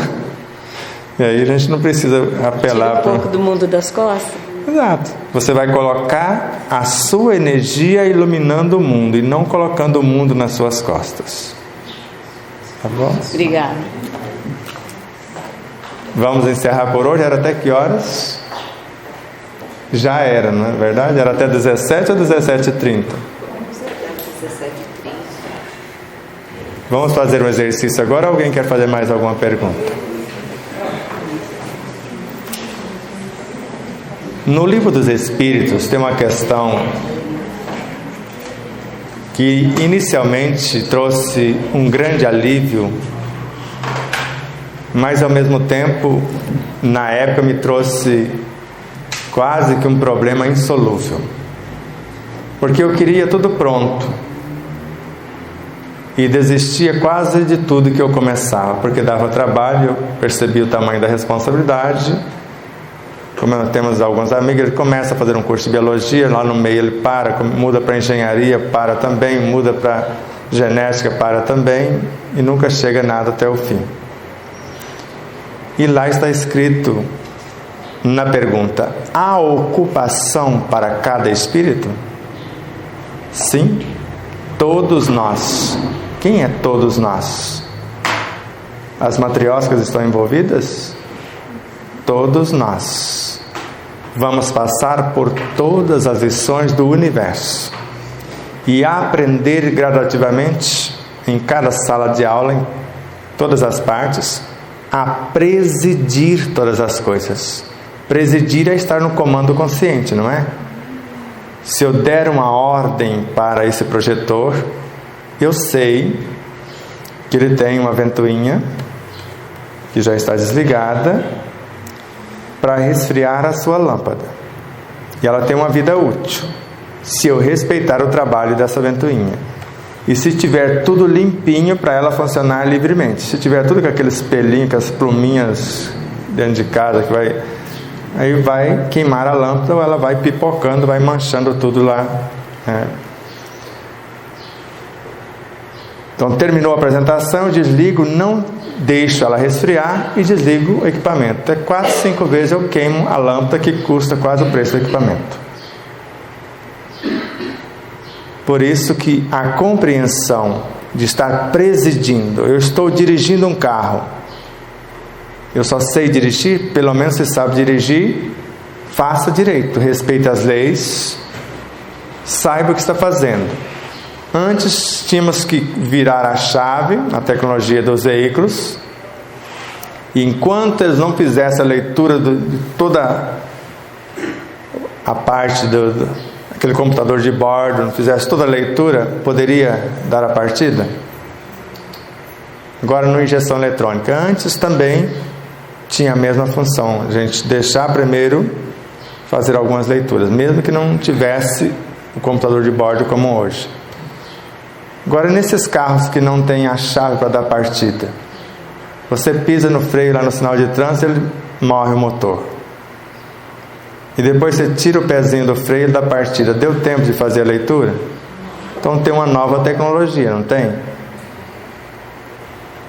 E aí a gente não precisa apelar para um pouco do mundo das costas. Exato. Você vai colocar a sua energia iluminando o mundo e não colocando o mundo nas suas costas. Tá bom? Obrigada. Vamos encerrar por hoje. Era até que horas? Já era, não é verdade? Era até 17 ou 17h30? Vamos fazer um exercício agora. Alguém quer fazer mais alguma pergunta? No Livro dos Espíritos tem uma questão que inicialmente trouxe um grande alívio, mas ao mesmo tempo, na época, me trouxe quase que um problema insolúvel, porque eu queria tudo pronto e desistia quase de tudo que eu começava, porque dava trabalho. Eu percebi o tamanho da responsabilidade. Como nós temos alguns amigos, ele começa a fazer um curso de biologia, lá no meio ele para, muda para engenharia, para também, muda para genética, para também, e nunca chega nada até o fim. E lá está escrito na pergunta: há ocupação para cada espírito? Sim. todos nós. Quem é todos nós? As matrioscas estão envolvidas? Todos nós. Vamos passar por todas as lições do universo e aprender gradativamente, em cada sala de aula, em todas as partes, a presidir todas as coisas. Presidir é estar no comando consciente, não é? Se eu der uma ordem para esse projetor, eu sei que ele tem uma ventoinha que já está desligada para resfriar a sua lâmpada. E ela tem uma vida útil, se eu respeitar o trabalho dessa ventoinha. E se tiver tudo limpinho para ela funcionar livremente. Se tiver tudo com aqueles pelinhos, com as pluminhas dentro de casa, que vai... aí vai queimar a lâmpada, ou ela vai pipocando, vai manchando tudo lá. Então terminou a apresentação, eu desligo, não deixo ela resfriar e desligo o equipamento. Até 4, 5 vezes eu queimo a lâmpada, que custa quase o preço do equipamento. Por isso que a compreensão de estar presidindo, eu estou dirigindo um carro, eu só sei dirigir, pelo menos você sabe dirigir, faça direito, respeite as leis, saiba o que está fazendo. Antes tínhamos que virar a chave na tecnologia dos veículos, e enquanto eles não fizessem a leitura de toda a parte aquele computador de bordo, não fizesse toda a leitura, poderia dar a partida. Agora no injeção eletrônica, antes também tinha a mesma função, a gente deixar primeiro fazer algumas leituras, mesmo que não tivesse o computador de bordo como hoje. Agora nesses carros que não tem a chave para dar partida, você pisa no freio lá no sinal de trânsito, ele morre o motor. E depois você tira o pezinho do freio da partida. Deu tempo de fazer a leitura? Então tem uma nova tecnologia, não tem?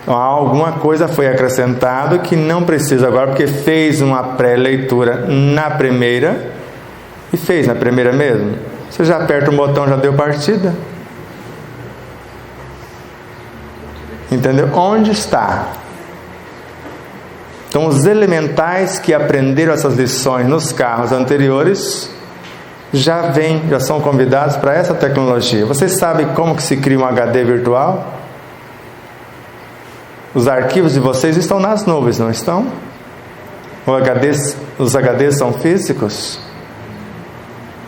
Então alguma coisa foi acrescentado que não precisa agora, porque fez uma pré-leitura na primeira, e fez na primeira mesmo. Você já aperta um botão, já deu partida. Entendeu? Onde está? Então os elementais que aprenderam essas lições nos carros anteriores já são convidados para essa tecnologia. Vocês sabem como que se cria um HD virtual? Os arquivos de vocês estão nas nuvens, não estão? Os HDs são físicos.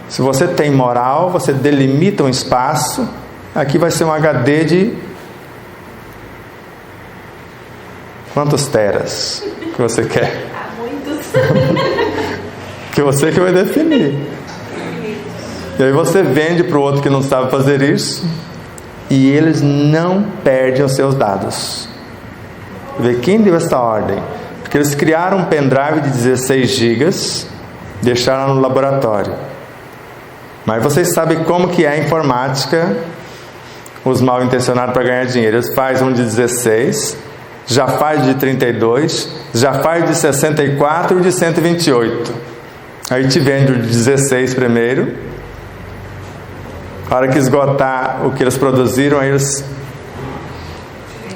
Se você tem moral, você delimita um espaço. Aqui vai ser um HD de quantos teras que você quer? Muitos. Que você que vai definir. E aí você vende para o outro que não sabe fazer isso, e eles não perdem os seus dados. Vê quem deu essa ordem? Porque eles criaram um pendrive de 16 GB, deixaram no laboratório. Mas vocês sabem como que é a informática, os mal intencionados para ganhar dinheiro. Eles fazem um de 16, já faz de 32, já faz de 64 e de 128. Aí te vende o de 16 primeiro. A hora que esgotar o que eles produziram,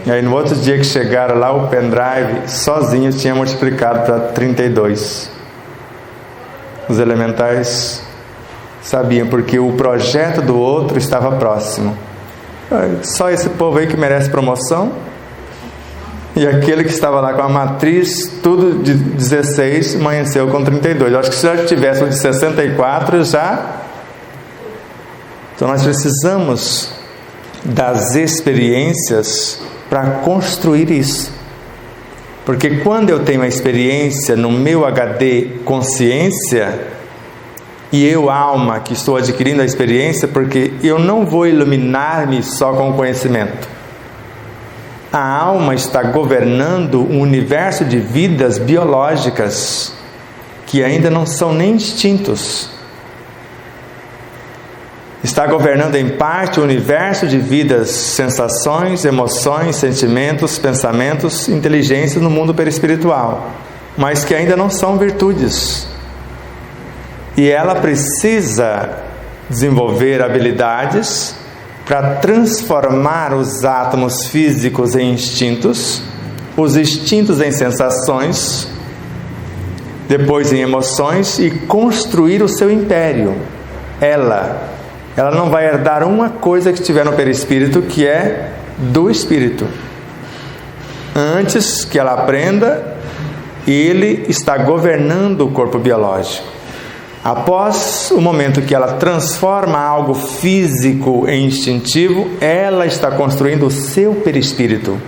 e aí no outro dia que chegaram lá, o pendrive sozinho tinha multiplicado para 32. Os elementais sabiam, porque o projeto do outro estava próximo. Só esse povo aí que merece promoção. E aquele que estava lá com a matriz, tudo de 16, amanheceu com 32. Eu acho que se já tivesse um de 64, já... Então nós precisamos das experiências para construir isso. Porque quando eu tenho a experiência no meu HD consciência, e eu, alma, que estou adquirindo a experiência, porque eu não vou iluminar-me só com o conhecimento. A alma está governando um universo de vidas biológicas que ainda não são nem instintos. Está governando em parte o universo de vidas, sensações, emoções, sentimentos, pensamentos, inteligências no mundo perispiritual, mas que ainda não são virtudes. E ela precisa desenvolver habilidades para transformar os átomos físicos em instintos, os instintos em sensações, depois em emoções e construir o seu império. Ela não vai herdar uma coisa que estiver no perispírito, que é do espírito. Antes que ela aprenda, ele está governando o corpo biológico. Após o momento que ela transforma algo físico em instintivo, ela está construindo o seu perispírito.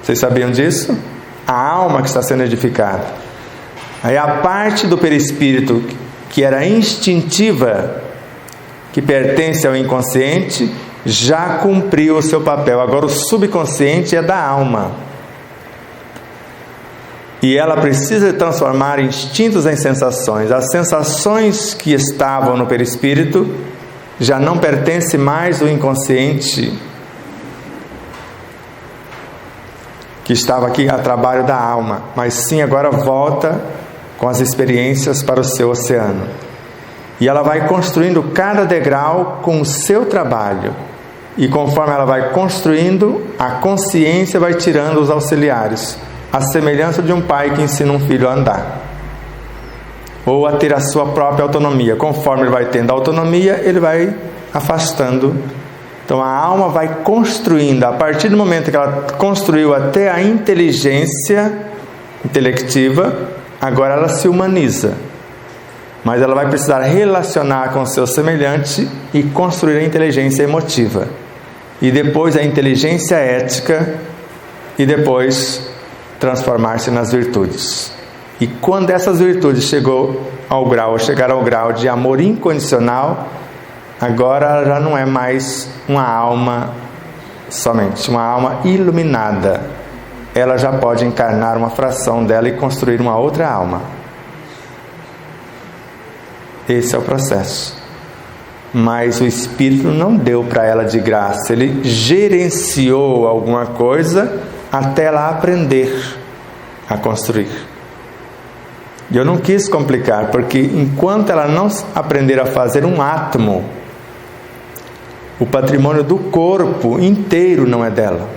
Vocês sabiam disso? A alma que está sendo edificada. Aí a parte do perispírito que era instintiva, que pertence ao inconsciente, já cumpriu o seu papel. Agora o subconsciente é da alma. E ela precisa transformar instintos em sensações. As sensações que estavam no perispírito já não pertencem mais ao inconsciente, que estava aqui a trabalho da alma, mas sim agora volta com as experiências para o seu oceano. E ela vai construindo cada degrau com o seu trabalho. E conforme ela vai construindo, a consciência vai tirando os auxiliares. A semelhança de um pai que ensina um filho a andar. Ou a ter a sua própria autonomia. Conforme ele vai tendo autonomia, ele vai afastando. Então a alma vai construindo. A partir do momento que ela construiu até a inteligência intelectiva, agora ela se humaniza. Mas ela vai precisar relacionar com o seu semelhante e construir a inteligência emotiva. E depois a inteligência ética. E depois transformar-se nas virtudes. E quando essas virtudes chegaram ao grau de amor incondicional, agora ela já não é mais uma alma somente, uma alma iluminada. Ela já pode encarnar uma fração dela e construir uma outra alma. Esse é o processo. Mas o Espírito não deu para ela de graça. Ele gerenciou alguma coisa até ela aprender a construir. E eu não quis complicar, porque enquanto ela não aprender a fazer um átomo, o patrimônio do corpo inteiro não é dela.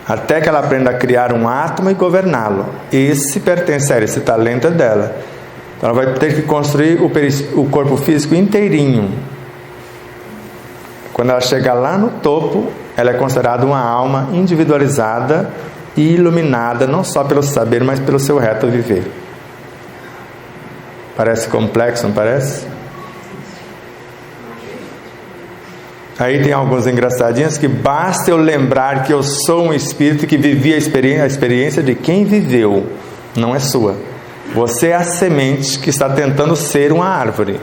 Até que ela aprenda a criar um átomo e governá-lo. Esse pertence a ela, esse talento é dela. Então ela vai ter que construir o corpo físico inteirinho. Quando ela chegar lá no topo, ela é considerada uma alma individualizada e iluminada, não só pelo saber, mas pelo seu reto viver. Parece complexo, não parece? Aí tem alguns engraçadinhos que basta eu lembrar que eu sou um espírito que vivia a experiência de quem viveu, não é sua. Você é a semente que está tentando ser uma árvore.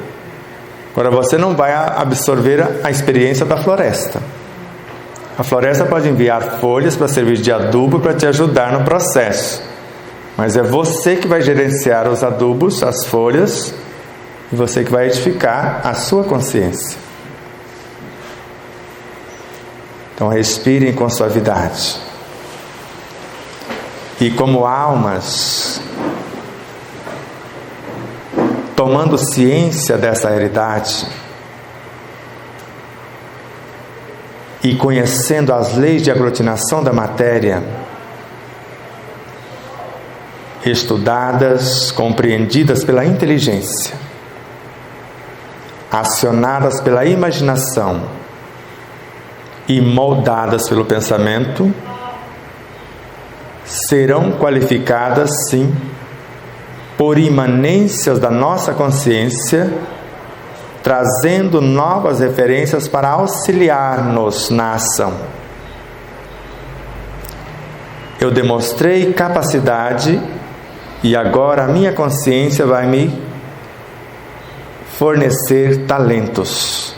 Agora você não vai absorver a experiência da floresta. A floresta pode enviar folhas para servir de adubo para te ajudar no processo. Mas é você que vai gerenciar os adubos, as folhas, e você que vai edificar a sua consciência. Então respirem com suavidade. E como almas, tomando ciência dessa realidade e conhecendo as leis de aglutinação da matéria, estudadas, compreendidas pela inteligência, acionadas pela imaginação e moldadas pelo pensamento, serão qualificadas, sim, por imanências da nossa consciência, trazendo novas referências para auxiliar-nos na ação. Eu demonstrei capacidade e agora a minha consciência vai me fornecer talentos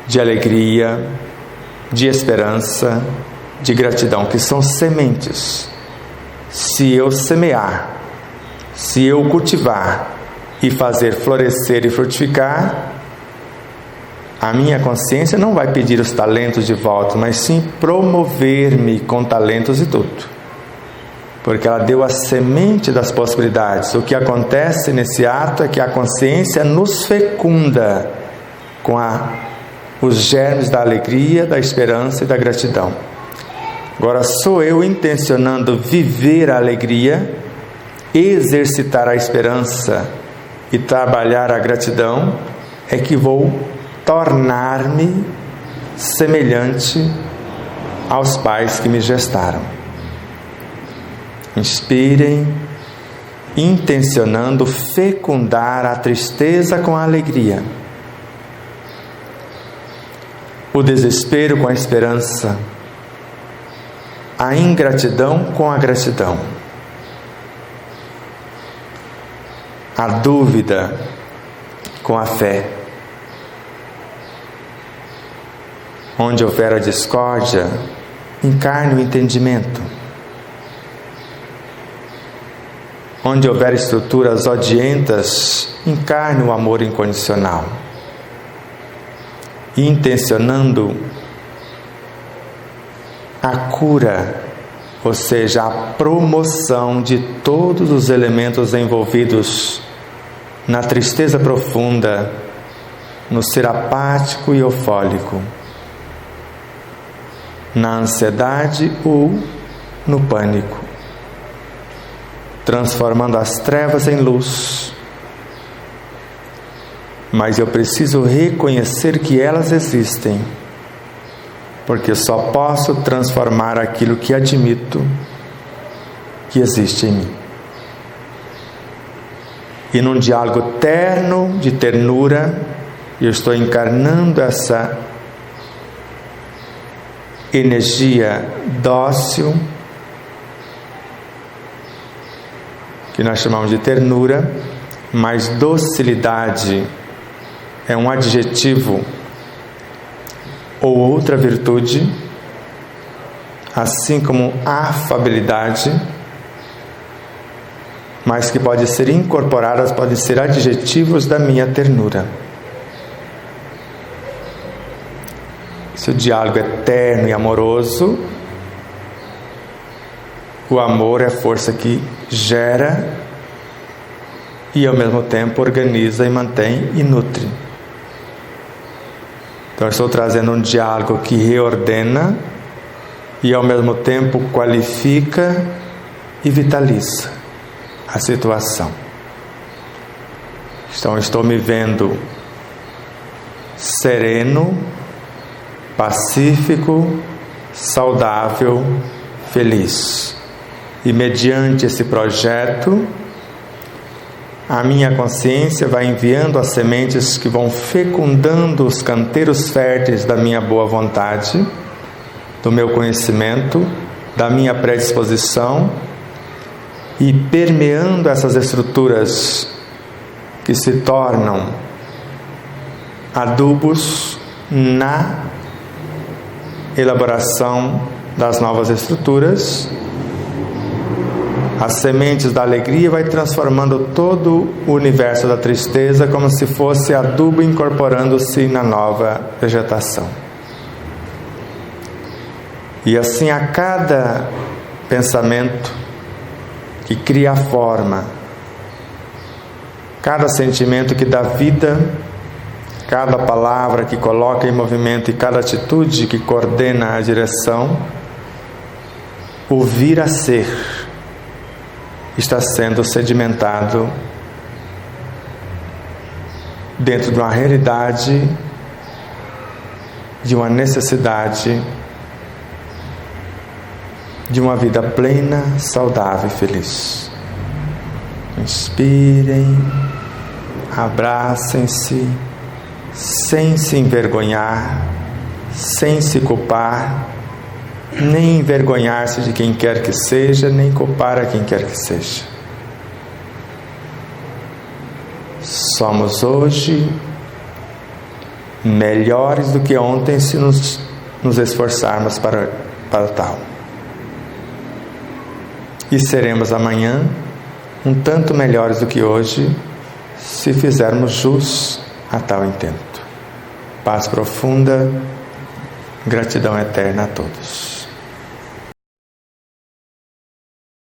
de alegria, de esperança, de gratidão, que são sementes. Se eu semear, se eu cultivar e fazer florescer e frutificar, a minha consciência não vai pedir os talentos de volta, mas sim promover-me com talentos e tudo. Porque ela deu a semente das possibilidades. O que acontece nesse ato é que a consciência nos fecunda com a os germes da alegria, da esperança e da gratidão. Agora sou eu intencionando viver a alegria, exercitar a esperança e trabalhar a gratidão, é que vou tornar-me semelhante aos pais que me gestaram. Inspirem, intencionando fecundar a tristeza com a alegria, o desespero com a esperança, a ingratidão com a gratidão, a dúvida com a fé. Onde houver a discórdia, encarne o entendimento. Onde houver estruturas odientas, encarne o amor incondicional. Intencionando a cura, ou seja, a promoção de todos os elementos envolvidos na tristeza profunda, no ser apático e eufórico, na ansiedade ou no pânico, transformando as trevas em luz. Mas eu preciso reconhecer que elas existem, porque só posso transformar aquilo que admito que existe em mim. E num diálogo terno de ternura, eu estou encarnando essa energia dócil, que nós chamamos de ternura, mas docilidade é um adjetivo ou outra virtude, assim como afabilidade, mas que pode ser incorporadas, podem ser adjetivos da minha ternura. Se o diálogo é terno e amoroso, o amor é a força que gera e ao mesmo tempo organiza e mantém e nutre. Então eu estou trazendo um diálogo que reordena e ao mesmo tempo qualifica e vitaliza a situação. Então estou me vendo sereno, pacífico, saudável, feliz. E mediante esse projeto, a minha consciência vai enviando as sementes que vão fecundando os canteiros férteis da minha boa vontade, do meu conhecimento, da minha predisposição, e permeando essas estruturas que se tornam adubos na elaboração das novas estruturas. As sementes da alegria vai transformando todo o universo da tristeza como se fosse adubo incorporando-se na nova vegetação. E assim a cada pensamento que cria a forma, cada sentimento que dá vida, cada palavra que coloca em movimento e cada atitude que coordena a direção, o vir a ser está sendo sedimentado dentro de uma realidade, de uma necessidade, de uma vida plena, saudável e feliz. Inspirem, abracem-se, sem se envergonhar, sem se culpar, nem envergonhar-se de quem quer que seja, nem culpar a quem quer que seja. Somos hoje melhores do que ontem se nos esforçarmos para tal. E seremos amanhã um tanto melhores do que hoje se fizermos jus a tal intento. Paz profunda, gratidão eterna a todos.